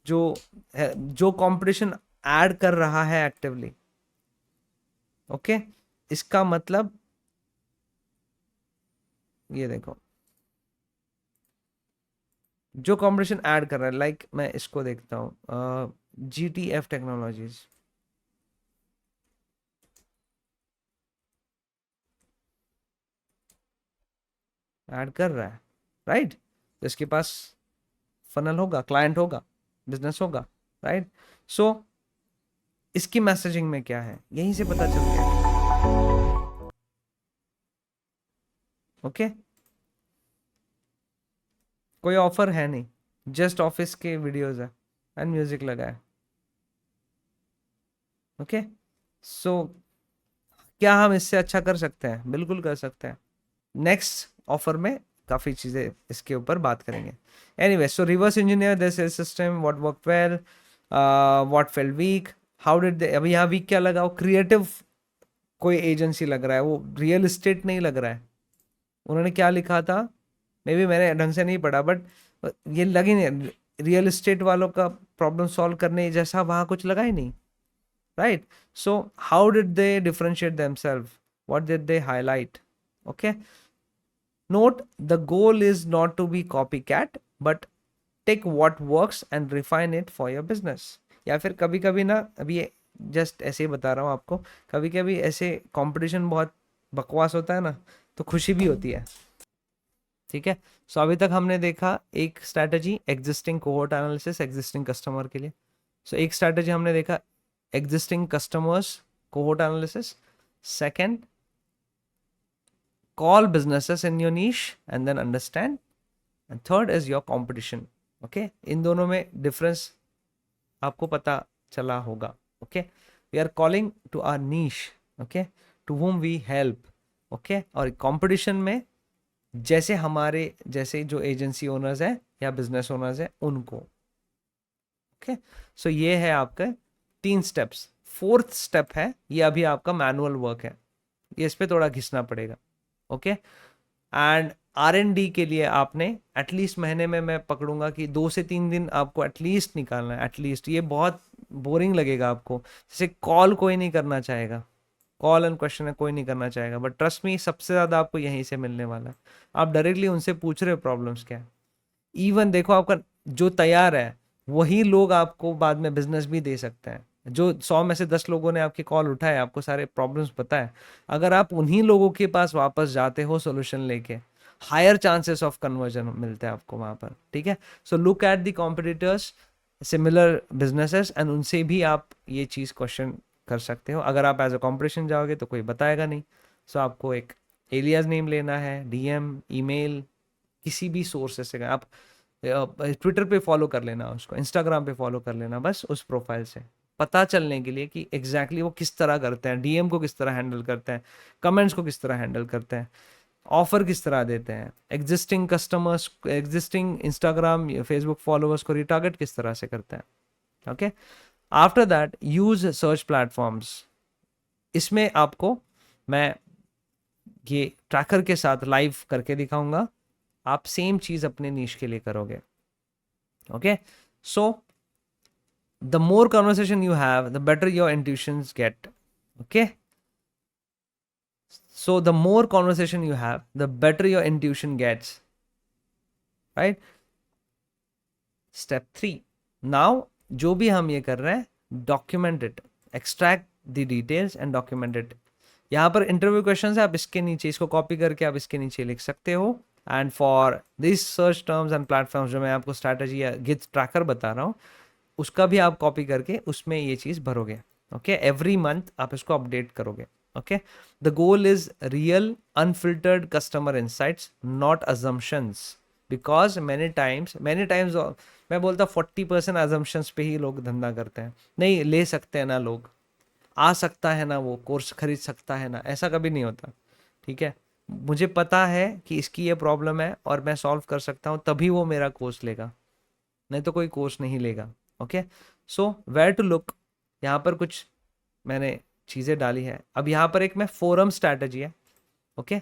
जो कंपटीशन ऐड कर रहा है एक्टिवली, ओके, इसका मतलब ये देखो, जो कंपटीशन ऐड कर रहा है, लाइक मैं इसको देखता हूँ, GTF टेक्नोलॉजीज, ऐड कर रहा है, राइट। तो इसके पास फनल होगा, क्लाइंट होगा, बिजनेस होगा, राइट। सो इसकी मैसेजिंग में क्या है, यहीं से पता चल गया, ओके। कोई ऑफर है नहीं, जस्ट ऑफिस के वीडियोस है एंड म्यूजिक लगा है, ओके। सो क्या हम इससे अच्छा कर सकते हैं, बिल्कुल कर सकते हैं। नेक्स्ट ऑफर में काफ़ी चीज़ें इसके ऊपर बात करेंगे। Anyway, so reverse engineer this system, what work well, what fail weak, how did they, अभी यहाँ वीक क्या लगा, वो क्रिएटिव कोई एजेंसी लग रहा है, वो रियल इस्टेट नहीं लग रहा है। उन्होंने क्या लिखा था, मे बी मैंने ढंग से नहीं पढ़ा, बट ये लगी नहीं, रियल इस्टेट वालों का प्रॉब्लम सॉल्व करने जैसा वहाँ कुछ लगा ही नहीं, right. So how did they differentiate themselves, what did they highlight, okay, note the goal is not to be copy cat but take what works and refine it for your business. या फिर कभी कभी ना, अभी जस्ट ऐसे ही बता रहा हूँ आपको, कभी कभी ऐसे कंपटीशन बहुत बकवास होता है ना, तो खुशी भी होती है। ठीक है, सो अभी तक हमने देखा एक strategy existing cohort analysis existing customer के लिए। सो एक स्ट्रैटेजी हमने देखा existing customers cohort analysis, second call businesses in your niche and then understand, and third is your competition. Okay, इन दोनों में डिफरेंस आपको पता चला होगा। Okay, we are calling to our niche, okay, to whom we help. Okay, और कंपटीशन में जैसे हमारे जैसे जो एजेंसी ओनर्स है या बिजनेस ओनर्स है उनको। ओके, सो ये है आपका 3 स्टेप्स। फोर्थ स्टेप है ये अभी आपका मैनुअल वर्क है, ये इस पे थोड़ा घिसना पड़ेगा। ओके, एंड R&D के लिए आपने एटलीस्ट महीने में मैं पकड़ूंगा कि 2 से 3 दिन आपको एटलीस्ट निकालना है, एटलीस्ट। ये बहुत बोरिंग लगेगा आपको, जैसे कॉल कोई नहीं करना चाहेगा, कॉल एंड क्वेश्चन है कोई नहीं करना चाहेगा, बट ट्रस्ट मी सबसे ज़्यादा आपको यहीं से मिलने वाला है। आप डायरेक्टली उनसे पूछ रहे हो प्रॉब्लम्स क्या है। इवन देखो आपका जो तैयार है वही लोग आपको बाद में बिजनेस भी दे सकते हैं। जो 100 में से 10 लोगों ने आपकी कॉल उठाए, आपको सारे प्रॉब्लम्स पता है, अगर आप उन्हीं लोगों के पास वापस जाते हो सोल्यूशन लेके, हायर चांसेस ऑफ कन्वर्जन मिलते हैं आपको वहां पर। ठीक है, so look at the competitors, similar businesses, and उनसे भी आप ये चीज़ क्वेश्चन कर सकते हो। अगर आप एज अ कॉम्पिटिशन जाओगे तो कोई बताएगा नहीं, सो आपको एक एलियास नेम लेना है, डीएम, ईमेल, किसी भी सोर्स से। आप ट्विटर पे फॉलो कर लेना उसको, इंस्टाग्राम पे फॉलो कर लेना, बस उस प्रोफाइल से पता चलने के लिए कि एग्जैक्टली वो किस तरह करते हैं, डीएम को किस तरह हैंडल करते हैं, कमेंट्स को किस तरह हैंडल करते हैं, ऑफर किस तरह देते हैं, existing customers, existing Instagram Facebook followers को रिटारगेट किस तरह से करते हैं। Okay, after that use search platforms. इसमें आपको मैं ये ट्रैकर के साथ लाइव करके दिखाऊंगा, आप सेम चीज अपने नीश के लिए करोगे। Okay, so the more conversation you have, the better your intuitions get. Okay, so the more conversation you have, the better your intuition gets, right? Step 3, now जो भी हम ये कर रहे हैं, document it, extract the details and document it। यहाँ पर इंटरव्यू क्वेश्चन है, आप इसके नीचे इसको कॉपी करके आप इसके नीचे लिख सकते हो। And for this search terms and platforms जो मैं आपको स्ट्रैटेजी या गिथ ट्रैकर बता रहा हूँ, उसका भी आप कॉपी करके उसमें ये चीज़ भरोगे। ओके, एवरी मंथ आप इसको अपडेट करोगे। Okay, the goal is real unfiltered customer insights, not assumptions, because many times मैं बोलता 40% अजम्पशंस पे ही लोग धंधा करते हैं। नहीं ले सकते हैं ना लोग, आ सकता है ना, वो कोर्स खरीद सकता है ना, ऐसा कभी नहीं होता। ठीक है, मुझे पता है कि इसकी ये प्रॉब्लम है और मैं सॉल्व कर सकता हूँ, तभी वो मेरा कोर्स लेगा, नहीं तो कोई कोर्स नहीं लेगा। Okay, so where to look, यहाँ पर कुछ मैंने चीज़ें डाली है। अब यहाँ पर एक मैं फोरम स्ट्रैटेजी है, ओके,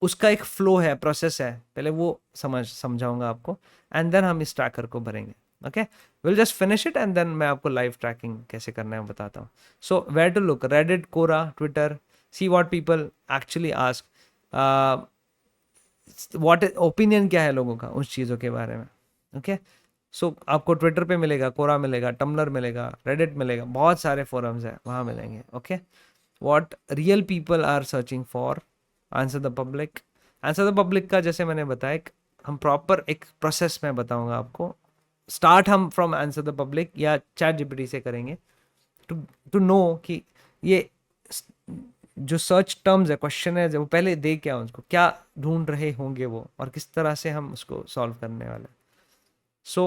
उसका एक फ्लो है, प्रोसेस है, पहले वो समझाऊंगा आपको, एंड देन हम इस ट्रैकर को भरेंगे। Okay, will just finish it and then मैं आपको लाइव ट्रैकिंग कैसे करना है बताता हूँ। So where to look, Reddit, Quora, Twitter, see what people actually ask, what opinion क्या है लोगों का उस चीज़ों के बारे में। ओके, सो आपको ट्विटर पे मिलेगा, कोरा मिलेगा, टम्बलर मिलेगा, रेडिट मिलेगा, बहुत सारे फोरम्स है वहाँ मिलेंगे। Okay, what real people are searching for, answer the public. Answer the public का जैसे मैंने बताया, हम प्रॉपर एक प्रोसेस में बताऊंगा आपको। स्टार्ट हम फ्रॉम आंसर द पब्लिक या चैट जीपीटी से करेंगे, टू टू नो कि ये जो सर्च टर्म्स है, क्वेश्चन है, वो पहले दे क्या उसको, क्या ढूंढ रहे होंगे वो, और किस तरह से हम उसको सॉल्व करने वाले। सो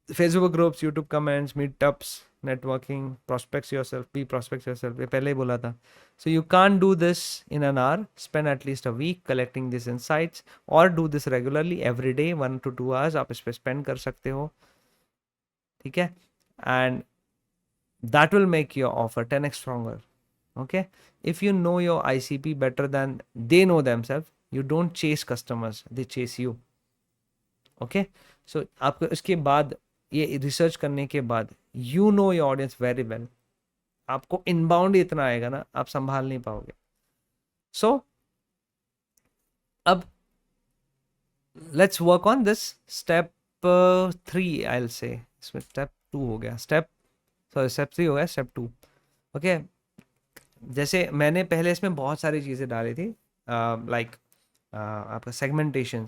Facebook groups, YouTube comments, meetups, networking, prospects yourself, be prospects yourself, ये पहले ही बोला था। So you can't do this in an hour, spend at least a week collecting these insights or do this regularly every day, 1 to 2 hours आप इस पे spend कर सकते हो। ठीक है, and that will make your offer 10x stronger। Okay, if you know your ICP better than they know themselves, you don't chase customers, they chase you। Okay, so आपको इसके बाद ये रिसर्च करने के बाद you know your audience very well, आपको इनबाउंड इतना आएगा ना, आप संभाल नहीं पाओगे। सो अब let's work on this step 3 I will say, इसमें स्टेप 2 हो गया, स्टेप 3 हो गया, स्टेप 2। ओके, जैसे मैंने पहले इसमें बहुत सारी चीज़ें डाली थी, लाइक आपका segmentation,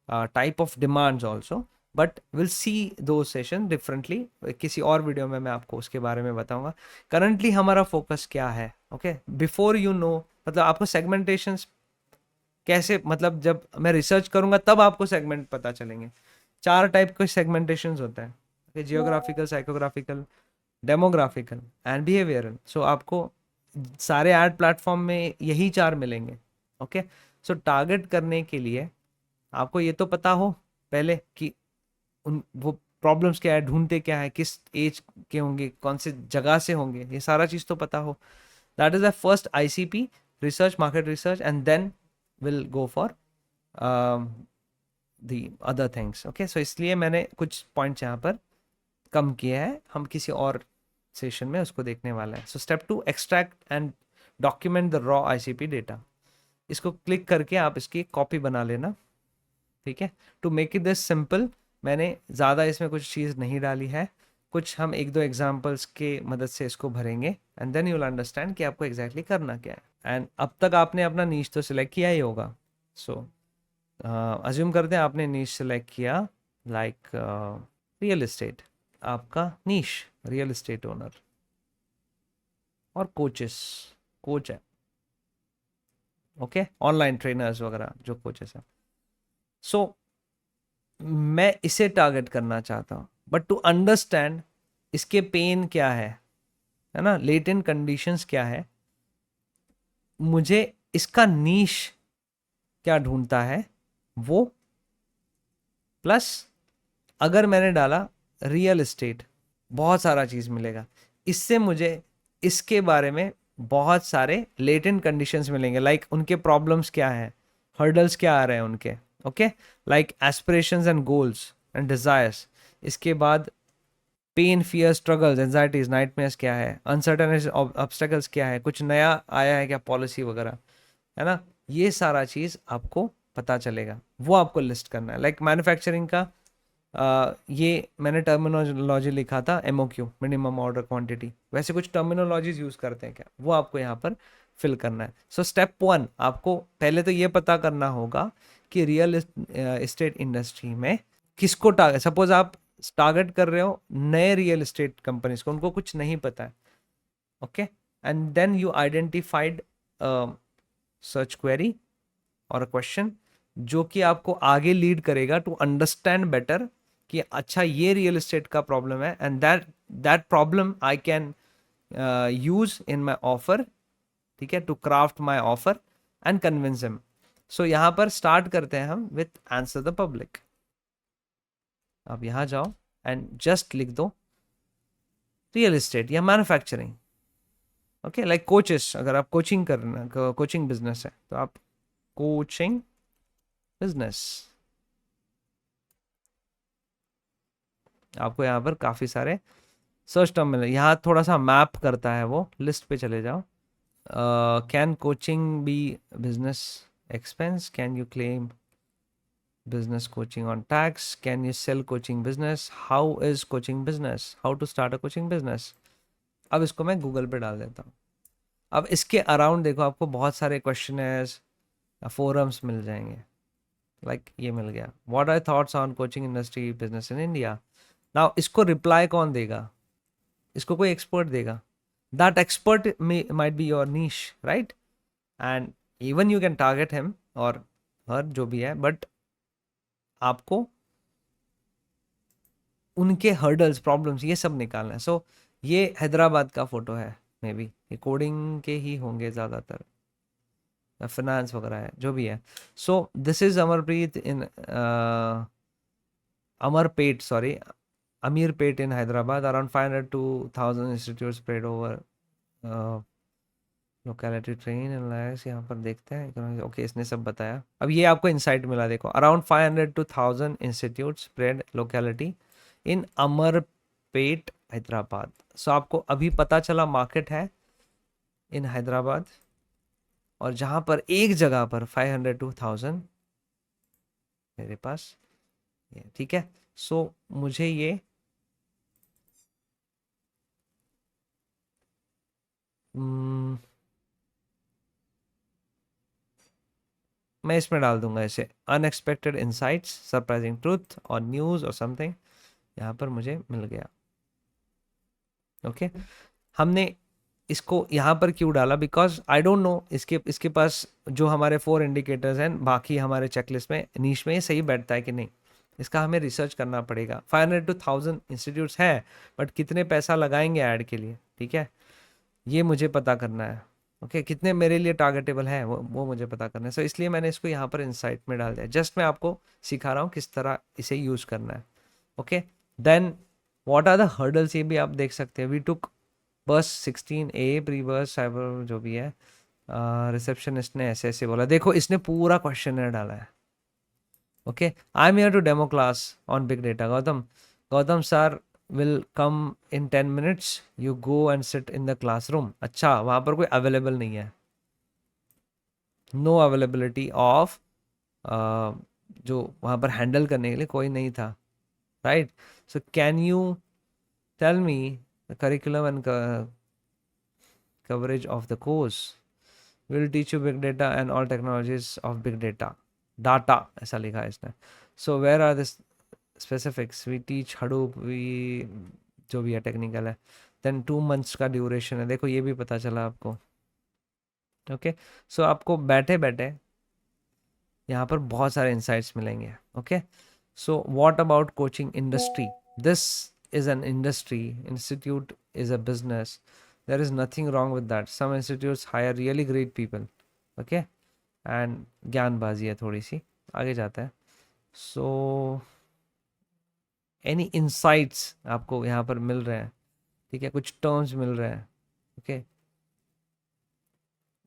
type of demands also, but will see दो सेशन डिफरेंटली, किसी और वीडियो में मैं आपको उसके बारे में बताऊंगा। करंटली हमारा फोकस क्या है? ओके, बिफोर यू नो, मतलब आपको सेगमेंटेशन कैसे, मतलब जब मैं रिसर्च करूंगा तब आपको सेगमेंट पता चलेंगे। 4 टाइप के सेगमेंटेशन होते हैं, जियोग्राफिकल, साइकोग्राफिकल, डेमोग्राफिकल एंड बिहेवियरल। सो आपको सारे एड प्लेटफॉर्म में यही 4 मिलेंगे। ओके, सो टारगेट करने के लिए आपको ये तो पता हो पहले कि उन वो प्रॉब्लम्स क्या है, ढूंढते क्या है, किस एज के होंगे, कौन से जगह से होंगे, ये सारा चीज़ तो पता हो। That is the first ICP, research, market research, and then will go for the other things. Okay, so इसलिए मैंने कुछ पॉइंट्स यहाँ पर कम किया है, हम किसी और सेशन में उसको देखने वाला है। So step 2, extract and document the raw ICP data. इसको क्लिक करके आप इसकी कॉपी बना लेना, ठीक है। To make it this simple, मैंने ज़्यादा इसमें कुछ चीज़ नहीं डाली है, कुछ हम 1-2 एग्जाम्पल्स के मदद से इसको भरेंगे, and then you will understand कि आपको एग्जैक्टली करना क्या है। एंड अब तक आपने अपना नीश तो सिलेक्ट किया ही होगा। सो अज्यूम करते हैं आपने नीश सिलेक्ट किया, लाइक रियल एस्टेट, आपका नीश रियल एस्टेट ओनर और कोचेस, कोच है, ओके, ऑनलाइन ट्रेनर्स वगैरह जो कोचेस हैं। सो मैं इसे टारगेट करना चाहता हूँ, बट टू अंडरस्टैंड इसके पेन क्या है ना, लेटेंट कंडीशंस क्या है, मुझे इसका नीश क्या ढूंढता है वो, प्लस अगर मैंने डाला रियल एस्टेट, बहुत सारा चीज़ मिलेगा। इससे मुझे इसके बारे में बहुत सारे लेटेंट कंडीशंस मिलेंगे, लाइक उनके प्रॉब्लम्स क्या है, हर्डल्स क्या आ रहे हैं उनके, okay, like aspirations and goals and desires. इसके बाद pain, fear, struggles, anxieties, nightmares क्या है, अनसर्टन ऑब्स्टेकल्स क्या है, कुछ नया आया है क्या पॉलिसी वगैरह, है ना, ये सारा चीज़ आपको पता चलेगा, वो आपको लिस्ट करना है। लाइक मैन्युफैक्चरिंग का ये मैंने टर्मिनोलॉजी लिखा था MOQ, मिनिमम ऑर्डर क्वांटिटी, वैसे कुछ टर्मिनोलॉजीज यूज़ करते हैं क्या, वो आपको यहाँ पर फिल करना है। सो स्टेप 1, आपको पहले तो ये पता करना होगा कि रियल एस्टेट इंडस्ट्री में किसको टारगेट, सपोज आप टारगेट कर रहे हो नए रियल एस्टेट कंपनीज को, उनको कुछ नहीं पता है, okay, and then you identified search query और क्वेश्चन जो कि आपको आगे लीड करेगा टू अंडरस्टैंड बेटर कि अच्छा ये रियल एस्टेट का प्रॉब्लम है, and that problem I can use in my offer, ठीक है, to craft my offer and convince him. So यहाँ पर स्टार्ट करते हैं हम विथ आंसर द पब्लिक। आप यहाँ जाओ एंड जस्ट लिख दो रियल एस्टेट या मैन्युफैक्चरिंग, ओके, लाइक कोचेस, अगर आप कोचिंग करना, कोचिंग बिजनेस है तो आप कोचिंग बिजनेस, आपको यहाँ पर काफ़ी सारे सर्च टर्म मिले। यहाँ थोड़ा सा मैप करता है वो, लिस्ट पे चले जाओ। Can coaching be business expense, can you claim business coaching on tax, can you sell coaching business, how is coaching business, how to start a coaching business। अब इसको मैं गूगल पे डाल देता हूँ। अब इसके अराउंड देखो आपको बहुत सारे क्वेश्चनर्स, फोरम्स मिल जाएंगे, लाइक ये मिल गया, what are thoughts on coaching industry business in India. Now इसको रिप्लाई कौन देगा, इसको कोई एक्सपर्ट देगा, that expert might be your niche, right, and even you can target him और हर, जो भी है, बट आपको उनके हर्डल्स, प्रॉब्लम्स, ये सब निकालना है। सो ये हैदराबाद का फोटो है, मे बी ये कोडिंग के ही होंगे ज़्यादातर, फाइनेंस वगैरह है, जो भी है। So this is Amarpreet in Amarpet, sorry, Ameerpet in Hyderabad, around 500 to 1000 institute spread over locality, train analyse, यहाँ पर देखते हैं, ओके, इसने सब बताया। अब ये आपको इंसाइट मिला, देखो, around 500 to 1000 institute spread locality in Amarpet Hyderabad. So आपको अभी पता चला मार्केट है इन हैदराबाद, और जहाँ पर एक जगह पर 500 to 1000 मेरे पास ये, ठीक है। सो मुझे ये मैं इसमें डाल दूंगा ऐसे अनएक्सपेक्टेड इंसाइट्स, सरप्राइजिंग ट्रूथ और न्यूज़ और समथिंग, यहाँ पर मुझे मिल गया। ओके, हमने इसको यहाँ पर क्यों डाला, बिकॉज आई डोंट नो इसके इसके पास जो हमारे 4 इंडिकेटर्स हैं बाकी हमारे चेकलिस्ट में नीश में ये सही बैठता है कि नहीं, इसका हमें रिसर्च करना पड़ेगा। 500 to 1000 इंस्टीट्यूट्स हैं, बट कितने पैसा लगाएंगे ऐड के लिए, ठीक है, ये मुझे पता करना है। ओके, कितने मेरे लिए टारगेटेबल है वो मुझे पता करना है। सो इसलिए मैंने इसको यहाँ पर इंसाइट में डाल दिया। जस्ट मैं आपको सिखा रहा हूँ किस तरह इसे यूज़ करना है। Okay, then what are the hurdles, ये भी आप देख सकते हैं। वी टुक बस 16A प्री बस साइबर जो भी है, रिसेप्शनिस्ट ने ऐसे ऐसे बोला। देखो इसने पूरा क्वेश्चन डाला है। Okay, I am here to demo class on big data. Gautam sir will come in 10 minutes, you go and sit in the classroom. अच्छा, वहाँ पर कोई अवेलेबल नहीं है, नो अवेलेबिलिटी ऑफ, जो वहाँ पर हैंडल करने के लिए कोई नहीं था, right. So can you tell me the curriculum and coverage of the course, will teach you big data and all technologies of big data ऐसा लिखा है इसने। so where are the specifics, we teach Hadoop, we जो भी है टेक्निकल है, then 2 months का ड्यूरेशन है। देखो ये भी पता चला आपको। ओके, सो आपको बैठे बैठे यहाँ पर बहुत सारे इंसाइट्स मिलेंगे। Okay, so what about coaching industry, this is an industry, institute is a business, there is nothing wrong with that. Some institutes hire really great people. Okay, and ज्ञानबाजी है थोड़ी सी, आगे जाता है। सो एनी इंसाइट्स आपको यहाँ पर मिल रहे हैं, ठीक है, कुछ टर्म्स मिल रहे हैं। ओके,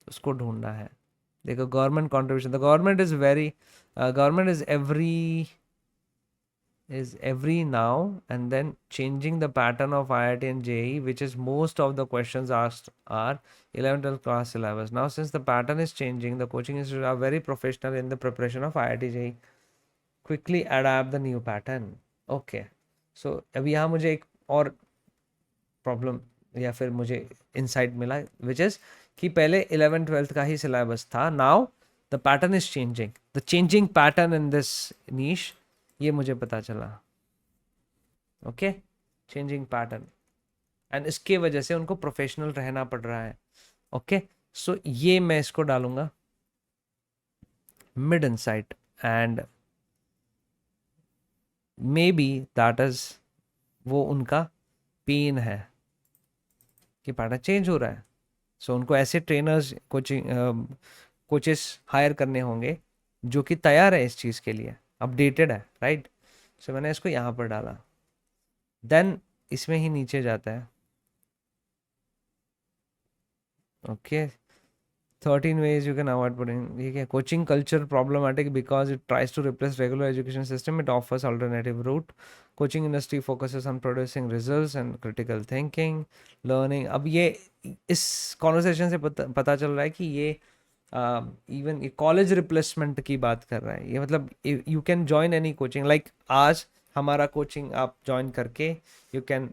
उसको ढूंढना है। देखो government contribution, the government is very, government is every now and then changing the pattern of IIT and JEE, which is most of the questions asked are 11th 12th class syllabus. Now since the pattern is changing, the coaching institutes are very professional in the preparation of IIT JEE, quickly adapt the new pattern. Okay, so अभी यहाँ मुझे एक और प्रॉब्लम या फिर मुझे इंसाइट मिला, विच इज कि पहले 11th 12th का ही सिलेबस था, now the pattern is changing, the changing pattern in this niche, ये मुझे पता चला। ओके, चेंजिंग पैटर्न, एंड इसके वजह से उनको प्रोफेशनल रहना पड़ रहा है। ओके, सो ये मैं इसको डालूंगा mid insight, and may be that is वो उनका पेन है कि पैटर्न चेंज हो रहा है। सो उनको ऐसे ट्रेनर्स कोचेस हायर करने होंगे जो कि तैयार है इस चीज़ के लिए, अपडेटेड है, राइट। सो मैंने इसको यहाँ पर डाला, देन इसमें ही नीचे जाता है। Okay, 13 ways you can avoid putting, ठीक है। Coaching culture problematic because it tries to replace regular education system, it offers alternative route, coaching industry focuses on producing results and critical thinking learning. अब ये इस कॉन्वर्सेशन से पता चल रहा है कि ये इवन कॉलेज रिप्लेसमेंट की बात कर रहा है ये, मतलब you can join any coaching, like आज हमारा कोचिंग आप ज्वाइन करके you can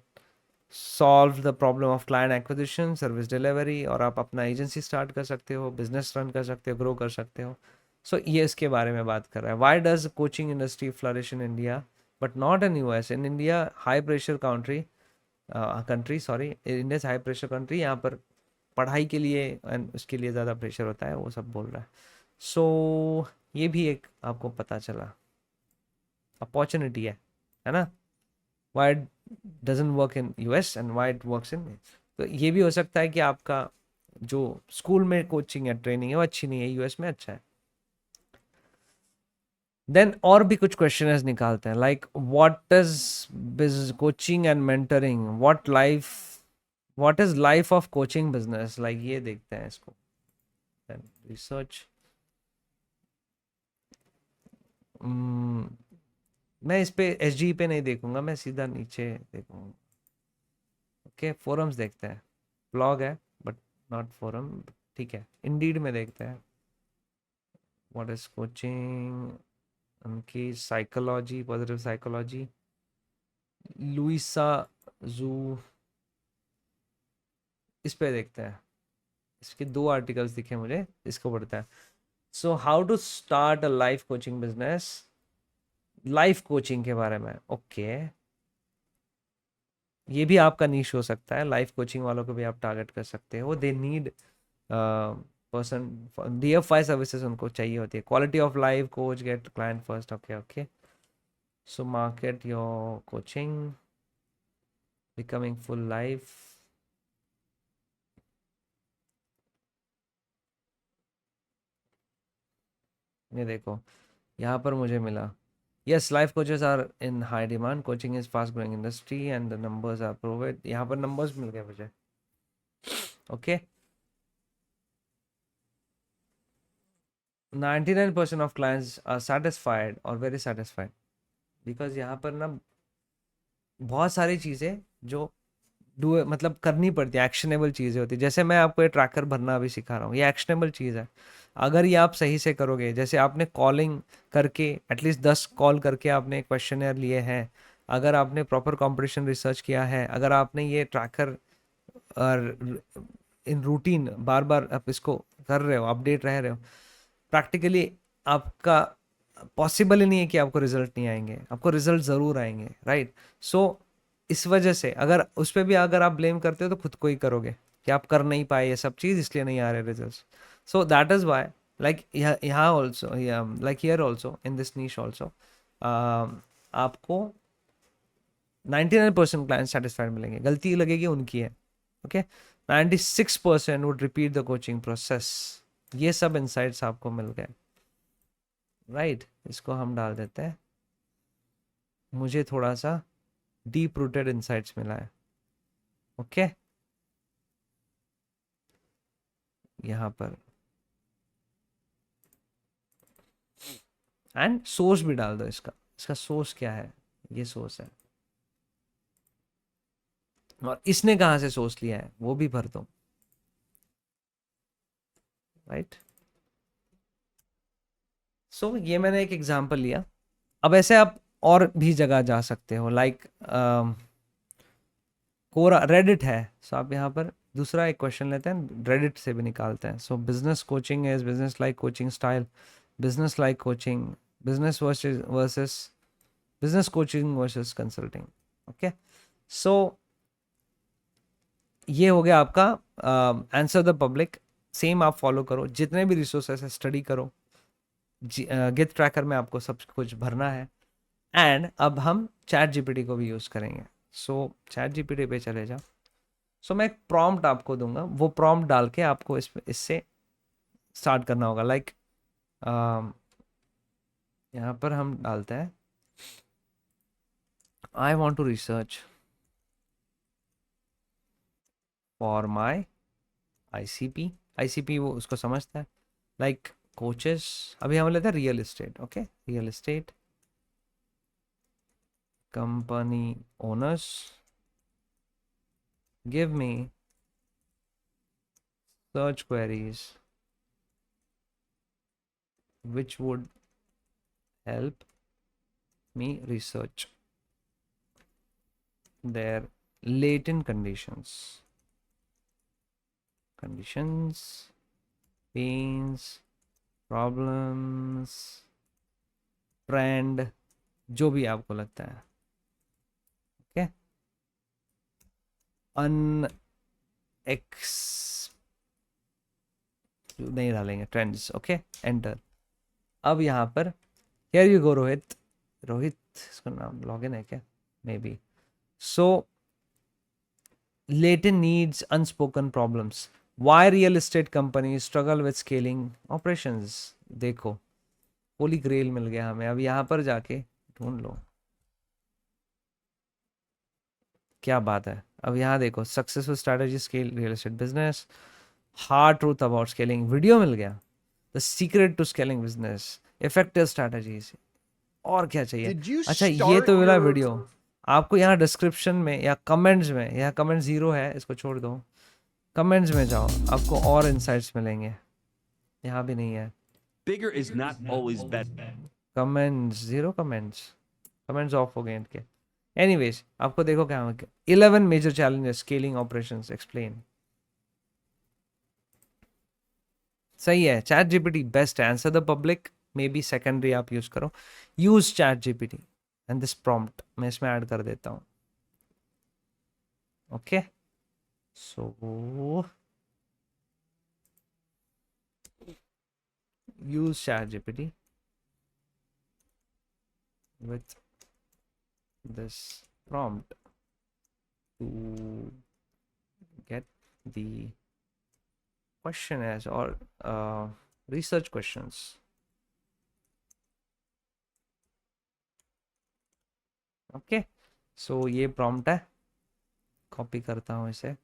solve the problem of client acquisition, service delivery, और आप अपना एजेंसी स्टार्ट कर सकते हो, बिजनेस रन कर सकते हो, ग्रो कर सकते हो। सो ये इसके बारे में बात कर रहा है। Why does coaching industry flourish in India but not in US, in India high pressure country sorry, India high pressure country, यहाँ पर पढ़ाई के लिए एंड उसके लिए ज़्यादा प्रेशर होता है, वो सब बोल रहा है। सो ये भी एक आपको पता चला अपॉर्चुनिटी है ना, why doesn't work in US and why it works in. तो ये भी हो सकता है कि आपका जो स्कूल में कोचिंग है, ट्रेनिंग है, वो अच्छी नहीं है, यूएस में अच्छा है। देन और भी कुछ क्वेश्चन निकालते हैं, like what is coaching and mentoring, what is life of coaching business, like ये देखते हैं इसको। देन रिसर्च, मैं इस पे एसजी पे नहीं देखूंगा, मैं सीधा नीचे देखूंगा। ओके, फोरम्स देखते हैं, ब्लॉग है बट नॉट फोरम, ठीक है। इंडीड में देखते हैं व्हाट इज कोचिंग, उनकी साइकोलॉजी, पॉजिटिव साइकोलॉजी, लुइसा जू, इस पे देखते हैं। इसके 2 आर्टिकल्स दिखे मुझे, इसको पढ़ता है। So how to start a life coaching business, life coaching के बारे में। ओके, ये भी आपका नीश हो सकता है, लाइफ कोचिंग वालों को भी आप टारगेट कर सकते हो। They need person, DFI services उनको चाहिए होती है। Quality of life coach, get client first. Okay okay, so market your coaching, becoming full life. ये देखो, यहाँ पर मुझे मिला, yes life coaches are in high demand, coaching is fast growing industry and the numbers are proved. यहाँ पर नंबर्स मिल गए मुझे। Okay, 99% of clients are satisfied और वेरी सेटिस्फाइड, बिकॉज यहाँ पर ना बहुत सारी चीज़ें जो डू मतलब करनी पड़ती है, एक्शनेबल चीज़ें होती है। जैसे मैं आपको ये ट्रैकर भरना अभी सिखा रहा हूँ, ये एक्शनेबल चीज़ है। अगर ये आप सही से करोगे, जैसे आपने कॉलिंग करके एटलीस्ट 10 कॉल करके आपने क्वेश्चनर लिए हैं, अगर आपने प्रॉपर कंपटीशन रिसर्च किया है, अगर आपने ये ट्रैकर इन रूटीन बार बार आप इसको कर रहे हो, अपडेट रह रहे हो, प्रैक्टिकली आपका पॉसिबल ही नहीं है कि आपको रिजल्ट नहीं आएंगे, आपको रिजल्ट ज़रूर आएंगे, राइट। सो इस वजह से अगर उस पर भी अगर आप ब्लेम करते हो तो खुद को ही करोगे कि आप कर नहीं पाए ये सब चीज़, इसलिए नहीं आ रहे result. So that is why, like यहाँ also, like here also in this niche also, आपको 99% क्लाइंट सेटिस्फाइड मिलेंगे, गलती लगेगी उनकी है। Okay, 96% would repeat the coaching process. ये सब इंसाइट्स आपको मिल गए, राइट। इसको हम डाल देते हैं, मुझे थोड़ा सा डीप रूटेड इंसाइट्स मिला है। ओके, यहाँ पर एंड सोर्स भी डाल दो इसका, इसका सोर्स क्या है, ये सोर्स है, और इसने कहाँ से सोर्स लिया है वो भी भर दो, राइट। सो ये मैंने एक एग्जांपल लिया। अब ऐसे आप और भी जगह जा सकते हो, लाइक कोरा रेडिट है। सो आप यहाँ पर दूसरा एक क्वेश्चन लेते हैं, रेडिट से भी निकालते हैं। So business coaching is business like coaching style, business like coaching, business versus business coaching versus consulting. Okay, so ये हो गया आपका आंसर द पब्लिक। सेम आप फॉलो करो, जितने भी रिसोर्सेस है स्टडी करो, गिट ट्रैकर में आपको सब कुछ भरना है। एंड अब हम चैट जीपीटी को भी यूज़ करेंगे। सो चैट जीपीटी पे चले जाओ। सो मैं एक प्रॉम्प्ट आपको दूंगा, वो प्रॉम्प्ट डाल के आपको इससे स्टार्ट करना होगा। लाइक यहाँ पर हम डालते हैं, I want to research for my ICP। ICP वो उसको समझता है, लाइक कोचेस। अभी हम लेते हैं real estate. Okay, real estate company owners, give me search queries which would help me research their latent conditions, pains, problems, trend, जो भी आपको लगता है। ओके, नहीं डालेंगे ट्रेंड्स। Okay, enter. अब यहाँ पर here you go Rohit, Rohit इसका नाम लॉगिन है क्या, may be. So latent needs, unspoken problems, why real estate companies struggle with scaling operations। देखो, होली ग्रेल मिल गया हमें। अब यहाँ पर जाके ढूंढ लो, क्या बात है। अब यहाँ देखो, successful strategy scale real estate business, hard truth about scaling, video मिल गया, the secret to scaling business, effective strategies. और क्या चाहिए। अच्छा, ये तो मिला वीडियो। आपको यहाँ डिस्क्रिप्शन में या कमेंट्स में, या कमेंट 0 है, इसको छोड़ दो, कमेंट्स में जाओ, आपको और इंसाइट्स मिलेंगे। यहाँ भी नहीं है, Bigger is not always better. Comments, 0 comments, comments off हो गए इनके। एनीवेज आपको देखो क्या 11 major challenges scaling operations explain. सही है, चैट जीपीटी बेस्ट है। Answer the public maybe secondary आप यूज करो। Use chat GPT and this prompt मैं इसमें ऐड कर देता हूँ। Okay so use ChatGPT with this prompt to get the questionnaires or research questions. Okay so ये प्रॉम्प्ट है, कॉपी करता हूँ इसे।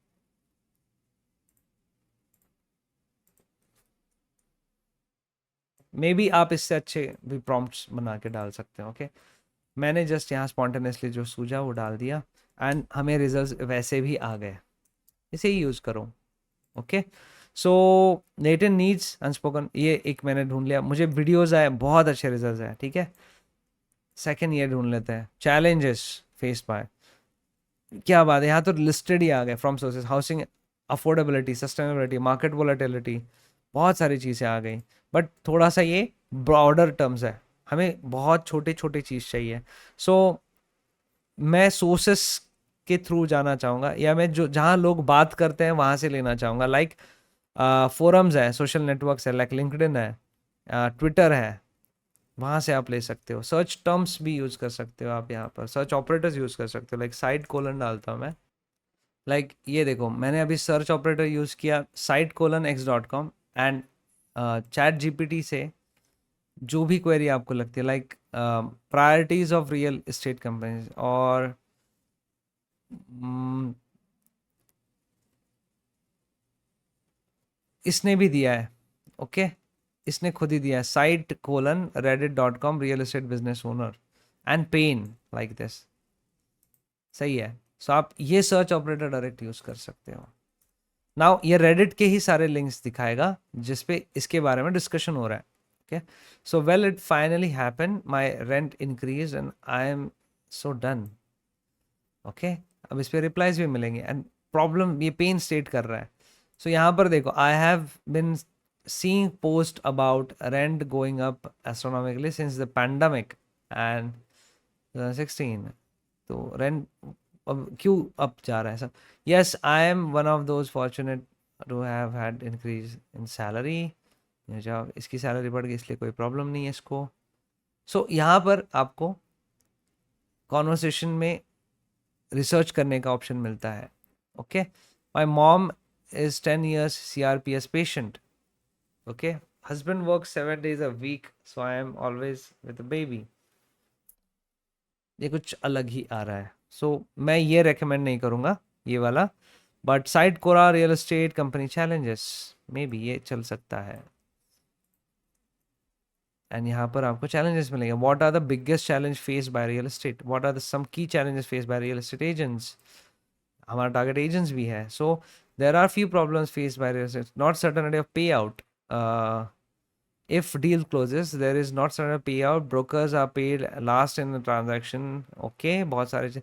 मे बी आप इससे अच्छे भी प्रॉम्प्ट्स बना के डाल सकते हो। ओके मैंने जस्ट यहाँ स्पॉन्टेनियसली जो सूझा वो डाल दिया एंड हमें रिजल्ट वैसे भी आ गए। इसे ही यूज़ करो। Okay so native needs unspoken, ये एक मैंने ढूंढ लिया। मुझे वीडियोस आए, बहुत अच्छे रिजल्ट आए। ठीक है सेकंड ये ढूंढ लेते हैं, चैलेंजेस फेस बाय। क्या बात है, यहाँ तो लिस्टेड ही आ गए। From sources, housing affordability, sustainability, market volatility, बहुत सारी चीज़ें आ गई। बट थोड़ा सा ये ब्रॉडर टर्म्स है, हमें बहुत छोटे छोटे चीज़ चाहिए। सो मैं सोर्सेस के थ्रू जाना चाहूँगा, या मैं जो जहाँ लोग बात करते हैं वहाँ से लेना चाहूँगा। लाइक फोरम्स है, सोशल नेटवर्क्स है, लाइक लिंक्डइन है, ट्विटर है, वहाँ से आप ले सकते हो। सर्च टर्म्स भी यूज़ कर सकते हो आप, यहाँ पर सर्च ऑपरेटर्स यूज़ कर सकते हो। लाइक साइट कोलन डालता हूँ मैं। लाइक ये देखो मैंने अभी सर्च ऑपरेटर यूज़ किया site colon x.com and chat GPT से जो भी क्वेरी आपको लगती है, like priorities of real estate companies, और इसने भी दिया है। ओके इसने खुद ही दिया है, site colon reddit.com real estate business owner and pain, like this. सही है सो आप ये सर्च ऑपरेटर डायरेक्ट यूज कर सकते हो। नाउ ये रेडिट के ही सारे लिंक्स दिखाएगा जिसपे इसके बारे में डिस्कशन हो रहा है। Okay so well it finally happen, my rent increase and I am so done. Okay अब इस पे रिप्लाईज भी मिलेंगे एंड प्रॉब्लम ये पेन स्टेट कर रहा है। सो यहाँ पर देखो, I have been seeing post about rent going up astronomically since the pandemic and 2016। तो रेंट अब क्यों अप जा रहा है सब? Yes I am one of those fortunate to have had increase in salary. जब इसकी सैलरी बढ़ गई इसलिए कोई प्रॉब्लम नहीं है इसको। सो यहाँ पर आपको कॉन्वर्सेशन में रिसर्च करने का ऑप्शन मिलता है। Okay my mom is 10 years CRPS patient. Okay husband work 7 days a week so I am always with baby. ये कुछ अलग ही आ रहा है। मैं ये रेकमेंड नहीं करूँगा ये वाला। But side Quora real estate company challenges maybe ये चल सकता है। एंड यहाँ पर आपको चैलेंजेस मिलेंगे। What are the biggest challenge face by real estate, what are the some key challenges face by real estate agents. हमारा टारगेट एजेंट्स भी है। So there are few problems face by real estate, not certainty of pay out. If deal closes, there is not certain payout. Brokers are paid last in the transaction. Okay, बहुत सारे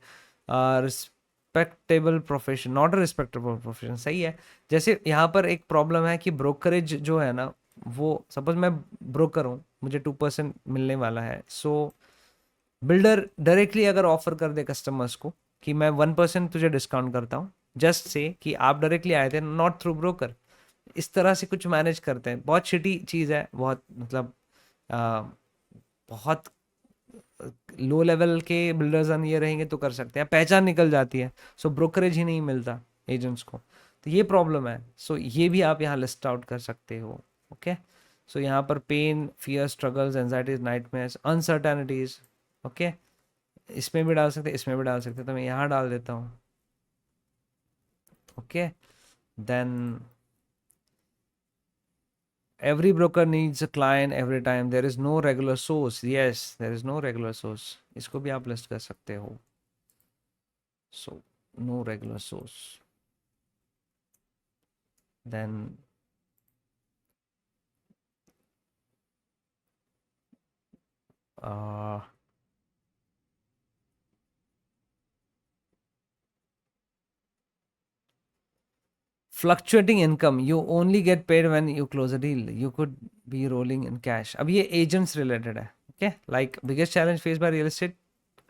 respectable profession, not a respectable profession. सही है। जैसे यहाँ पर एक प्रॉब्लम है कि ब्रोकरेज जो है ना, वो सपोज मैं ब्रोकर हूँ, मुझे 2% मिलने वाला है। सो बिल्डर डायरेक्टली अगर ऑफर कर दे कस्टमर्स को कि मैं 1% तुझे डिस्काउंट करता हूँ, जस्ट से कि आप डायरेक्टली आए थे, नॉट थ्रू ब्रोकर। इस तरह से कुछ मैनेज करते हैं। बहुत शिटी चीज़ है, बहुत मतलब बहुत लो लेवल के बिल्डर्स ये रहेंगे तो कर सकते हैं, पहचान निकल जाती है। सो ब्रोकरेज ही नहीं मिलता एजेंट्स को, तो ये प्रॉब्लम है। सो ये भी आप यहाँ लिस्ट आउट कर सकते हो। ओके सो यहाँ पर pain, fear, struggles, anxieties, nightmares, uncertainties. Okay इसमें भी डाल सकते, इसमें भी डाल सकते, तो मैं यहाँ डाल देता हूँ। Okay then every broker needs a client every time, there is no regular source, yes there is no regular source, इसको भी आप लिस्ट कर सकते हो। so no regular source, then fluctuating income, you only get paid when you close a deal, you could be rolling in cash. अब ये एजेंट्स रिलेटेड है, okay. Like biggest challenge face by real estate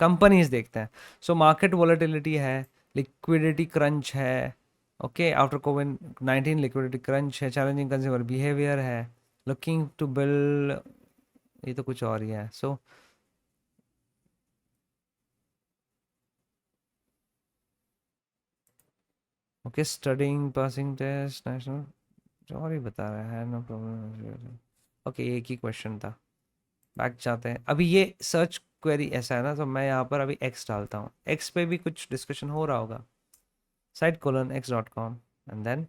companies देखते हैं। सो मार्केट वॉलेटिलिटी है, लिक्विडिटी क्रंच है, okay. After Covid 19 liquidity crunch है, चैलेंजिंग कंज्यूमर बिहेवियर है, लुकिंग टू बिल्ड, ये तो कुछ और ही है। So okay, studying passing test national, और ही बता रहा है, नो प्रॉब्लम। ओके, एक ही क्वेश्चन था, बैक जाते हैं। अभी ये सर्च क्वेरी ऐसा है ना, तो मैं यहाँ पर अभी एक्स डालता हूँ, एक्स पे भी कुछ डिस्कशन हो रहा होगा, site:x.com and then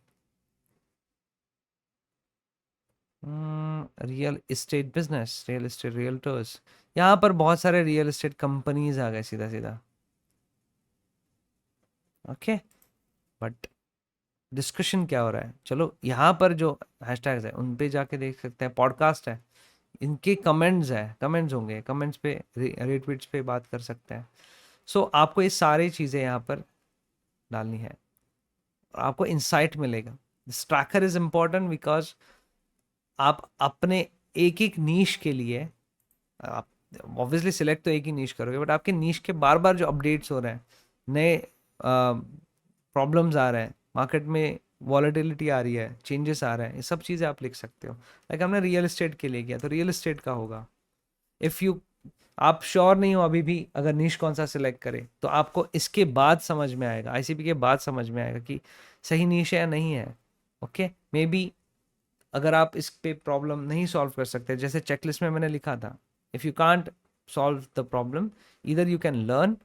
real estate business, real estate realtors. यहाँ पर बहुत सारे रियल इस्टेट कंपनीज आ गए सीधा सीधा, ओके। बट डिस्कशन क्या हो रहा है, चलो यहाँ पर जो हैशटैग्स है उन पे जाके देख सकते हैं, पॉडकास्ट है, इनके कमेंट्स है, कमेंट्स होंगे, कमेंट्स पे रेटवीट्स पे बात कर सकते हैं। सो आपको ये सारी चीज़ें यहाँ पर डालनी है, आपको इंसाइट मिलेगा। This tracker is important because आप अपने एक एक नीश के लिए, आप ऑब्वियसली सिलेक्ट तो एक ही नीश करोगे, बट आपके नीश के बार बार जो अपडेट्स हो रहे हैं, नए प्रॉब्लम्स आ रहे हैं मार्केट में, वॉलेटिलिटी आ रही है, चेंजेस आ रहे हैं, ये सब चीज़ें आप लिख सकते हो। लाइक हमने रियल एस्टेट के लिए किया, तो रियल एस्टेट का होगा। इफ़ यू, आप श्योर नहीं हो अभी भी अगर नीश कौन सा सिलेक्ट करें, तो आपको इसके बाद समझ में आएगा, आईसीपी के बाद समझ में आएगा कि सही नीश है या नहीं है, ओके। मे बी अगर आप इस पे प्रॉब्लम नहीं सॉल्व कर सकते, जैसे चेकलिस्ट में मैंने लिखा था, if you can't solve the problem, either you can learn,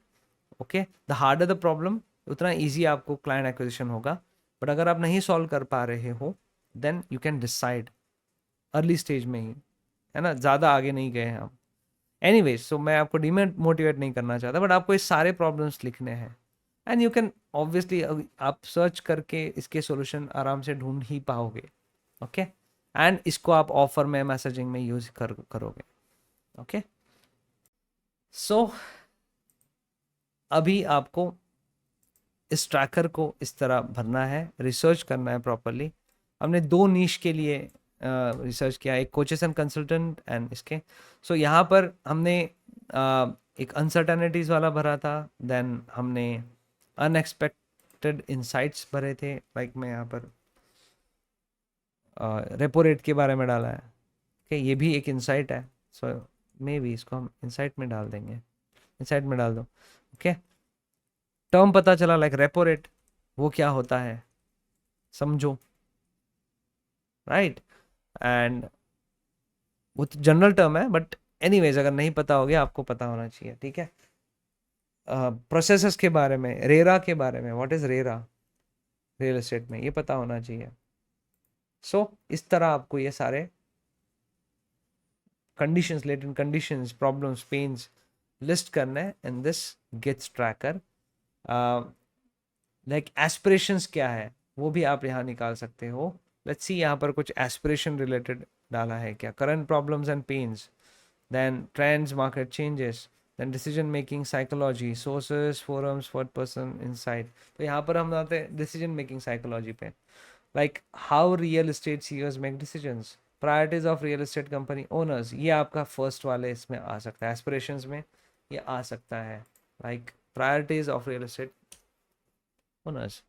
okay. The harder the problem, उतना ईजी आपको क्लाइंट एक्विजिशन होगा। बट अगर आप नहीं सॉल्व कर पा रहे हो, then you can decide early stage में ही, है ना, ज़्यादा आगे नहीं गए हैं हम। एनीवेज, सो मैं आपको डिमोटिवेट नहीं करना चाहता, बट आपको ये सारे प्रॉब्लम्स लिखने हैं, एंड यू कैन ऑब्वियसली, आप सर्च करके इसके सॉल्यूशन आराम से ढूंढ ही पाओगे, ओके। एंड इसको आप ऑफर में, मैसेजिंग में यूज करोगे, ओके। सो अभी आपको इस ट्रैकर को इस तरह भरना है, रिसर्च करना है प्रॉपरली। हमने दो नीश के लिए रिसर्च किया, एक कोचेस एंड कंसल्टेंट एंड इसके। सो यहाँ पर हमने एक अनसर्टनिटीज़ वाला भरा था, देन हमने अनएक्सपेक्टेड इंसाइट्स भरे थे, लाइक मैं यहाँ पर रेपो रेट के बारे में डाला है, कि ये भी एक इंसाइट है। सो मे बी इसको हम इंसाइट में डाल देंगे, इंसाइट में डाल दो, ओके। टर्म पता चला, लाइक रेपो रेट, वो क्या होता है समझो, राइट। एंड वो तो जनरल टर्म है, बट एनीवेज अगर नहीं पता हो गया, आपको पता होना चाहिए, ठीक है। प्रोसेसेस के बारे में, रेरा के बारे में, what is RERA real estate में, ये पता होना चाहिए। सो इस तरह आपको ये सारे conditions, latent conditions, problems, pains list करना है in this gets tracker. Like aspirations क्या है, वो भी आप यहाँ निकाल सकते हो। लेट्स सी, यहाँ पर कुछ एस्पिरेशन रिलेटेड डाला है क्या, current problems and pains, then trends, market changes, then decision making psychology, sources, forums, first person insight। तो यहाँ पर हम आते हैं decision making psychology पे, like how real estate CEOs make decisions, priorities of real estate company owners, ये आपका फर्स्ट वाले इसमें आ सकता है, aspirations में ये आ सकता है, like priorities of real estate owners।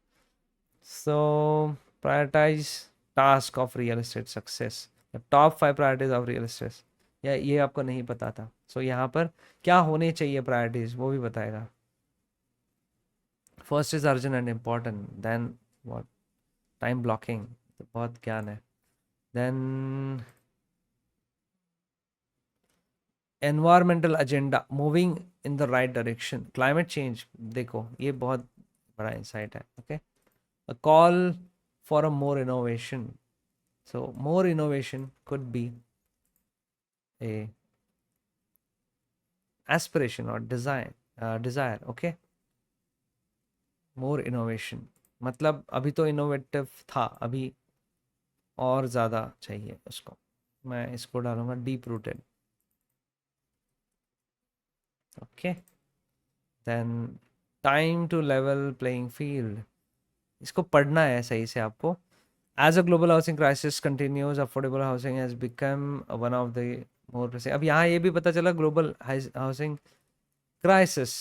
So prioritize task of real estate success, the top 5 priorities of real estate, या ये आपको नहीं पता था। सो यहाँ पर क्या होने चाहिए प्रायोरिटीज, वो भी बताएगा। First is urgent and important, then what, time blocking, तो बहुत ज्ञान है। Then environmental agenda, moving in the right direction, climate change, देखो ये बहुत बड़ा इंसाइट है, okay. A call for a more innovation, so more innovation could be a aspiration or desire, okay। More innovation मतलब अभी तो इनोवेटिव था, अभी और ज़्यादा चाहिए उसको। मैं इसको डालूंगा deep rooted, okay, then time to level playing field, इसको पढ़ना है सही से आपको. As a global housing crisis continues, affordable housing has become one of the more pressing. अब यहाँ ये भी पता चला ग्लोबल हाउसिंग क्राइसिस,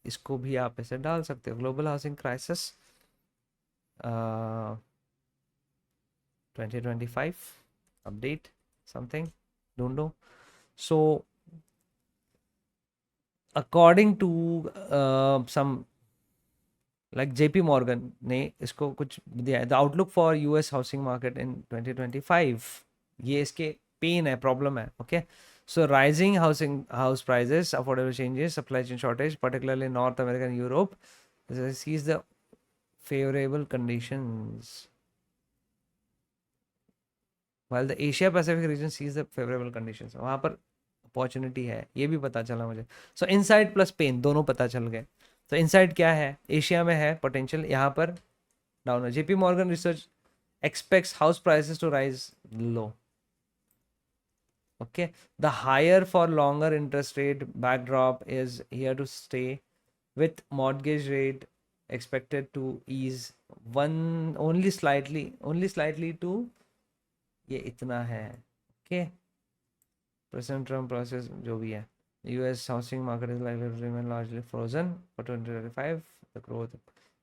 इसको भी आप ऐसे डाल सकते हो, global housing crisis 2025 update something, ढूंढो. So according to some like JP Morgan ने इसको कुछ दिया है, the outlook for US housing market in 2025, ये इसके पेन है, प्रॉब्लम है. Okay, so rising housing house prices, affordable changes, supply chain shortage particularly North American Europe sees the favorable conditions, while the Asia Pacific region sees the favorable conditions. वहाँ पर अपॉर्चुनिटी है, ये भी पता चला मुझे. सो इनसाइड प्लस पेन दोनों पता चल गए. तो इनसाइड क्या है, एशिया में है पोटेंशियल, यहाँ पर डाउन है. JP Morgan research expects house prices to rise low. Okay, the higher for longer interest rate backdrop is here to stay, with mortgage rate expected to ease only slightly to, ये इतना है. ओके, प्रेसिडेंट ट्रम्प प्रोसेस जो भी है, US housing market is likely to remain largely frozen for 2025, the growth.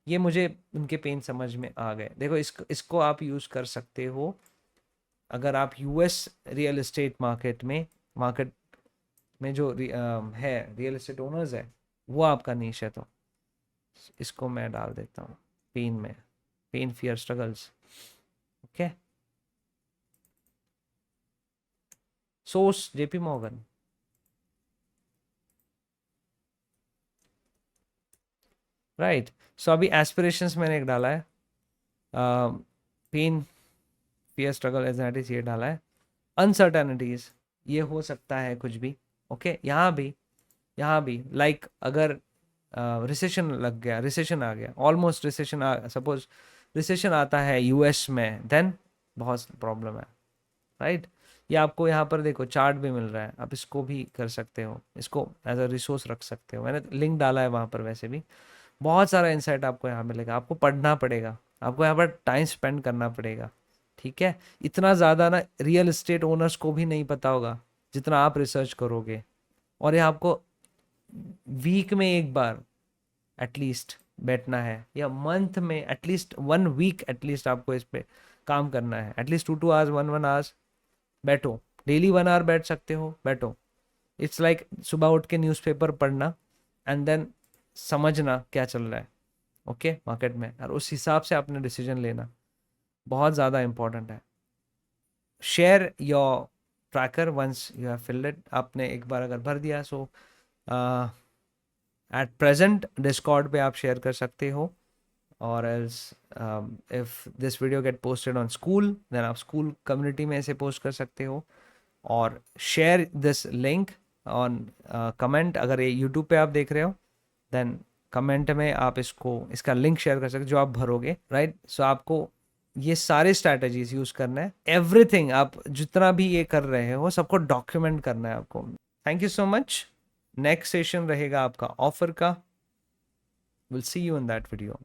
ये मुझे उनके पेन समझ में आ गए. देखो इसको आप यूज़ कर सकते हो अगर आप यूएस रियल एस्टेट मार्केट में जो है रियल एस्टेट ओनर्स है, वो आपका नीश है. तो इसको मैं डाल देता हूँ पेन में, pain fear struggles. Okay, source JP Morgan. Right, so अभी एस्पिरेशंस मैंने एक डाला है, पेन फियर स्ट्रगल एंजाइटीज ये डाला है, अनसर्टेनिटीज ये हो सकता है कुछ भी. ओके, यहाँ भी लाइक अगर रिसेशन लग गया, रिसेशन आ गया, ऑलमोस्ट रिसेशन, सपोज रिसेशन आता है यूएस में, देन बहुत प्रॉब्लम है. राइट, ये आपको यहाँ पर देखो चार्ट भी मिल रहा है, आप इसको भी कर सकते हो, इसको एज अ रिसोर्स रख सकते हो. मैंने लिंक डाला है वहाँ पर, वैसे भी बहुत सारा इंसाइट आपको यहाँ मिलेगा. आपको पढ़ना पड़ेगा, आपको यहाँ पर टाइम स्पेंड करना पड़ेगा. ठीक है, इतना ज़्यादा ना रियल एस्टेट ओनर्स को भी नहीं पता होगा जितना आप रिसर्च करोगे. और ये आपको वीक में एक बार एटलीस्ट बैठना है, या मंथ में एटलीस्ट 1 वीक एटलीस्ट आपको इस पे काम करना है. एटलीस्ट 2 आवर्स 1 आवर्स बैठो, डेली 1 आवर बैठ सकते हो, बैठो. इट्स लाइक सुबह उठ के न्यूज़पेपर पढ़ना एंड देन समझना क्या चल रहा है ओके मार्केट में, और उस हिसाब से आपने डिसीजन लेना, बहुत ज़्यादा इंपॉर्टेंट है. Share your tracker once you have filled it. आपने एक बार अगर भर दिया, सो एट प्रेजेंट डिस्कॉर्ड पे आप शेयर कर सकते हो, और else if this video get posted on school, then आप स्कूल कम्युनिटी में ऐसे पोस्ट कर सकते हो. और share this link on comment, अगर ये यूट्यूब पे आप देख रहे हो देन कमेंट में आप इसका लिंक शेयर कर सकते हो जो आप भरोगे. राइट, सो आपको ये सारे स्ट्रैटेजीज यूज करना है, एवरीथिंग आप जितना भी ये कर रहे हो सबको डॉक्यूमेंट करना है आपको. Thank you so much. Next session रहेगा आपका ऑफर का. Will see you in that video.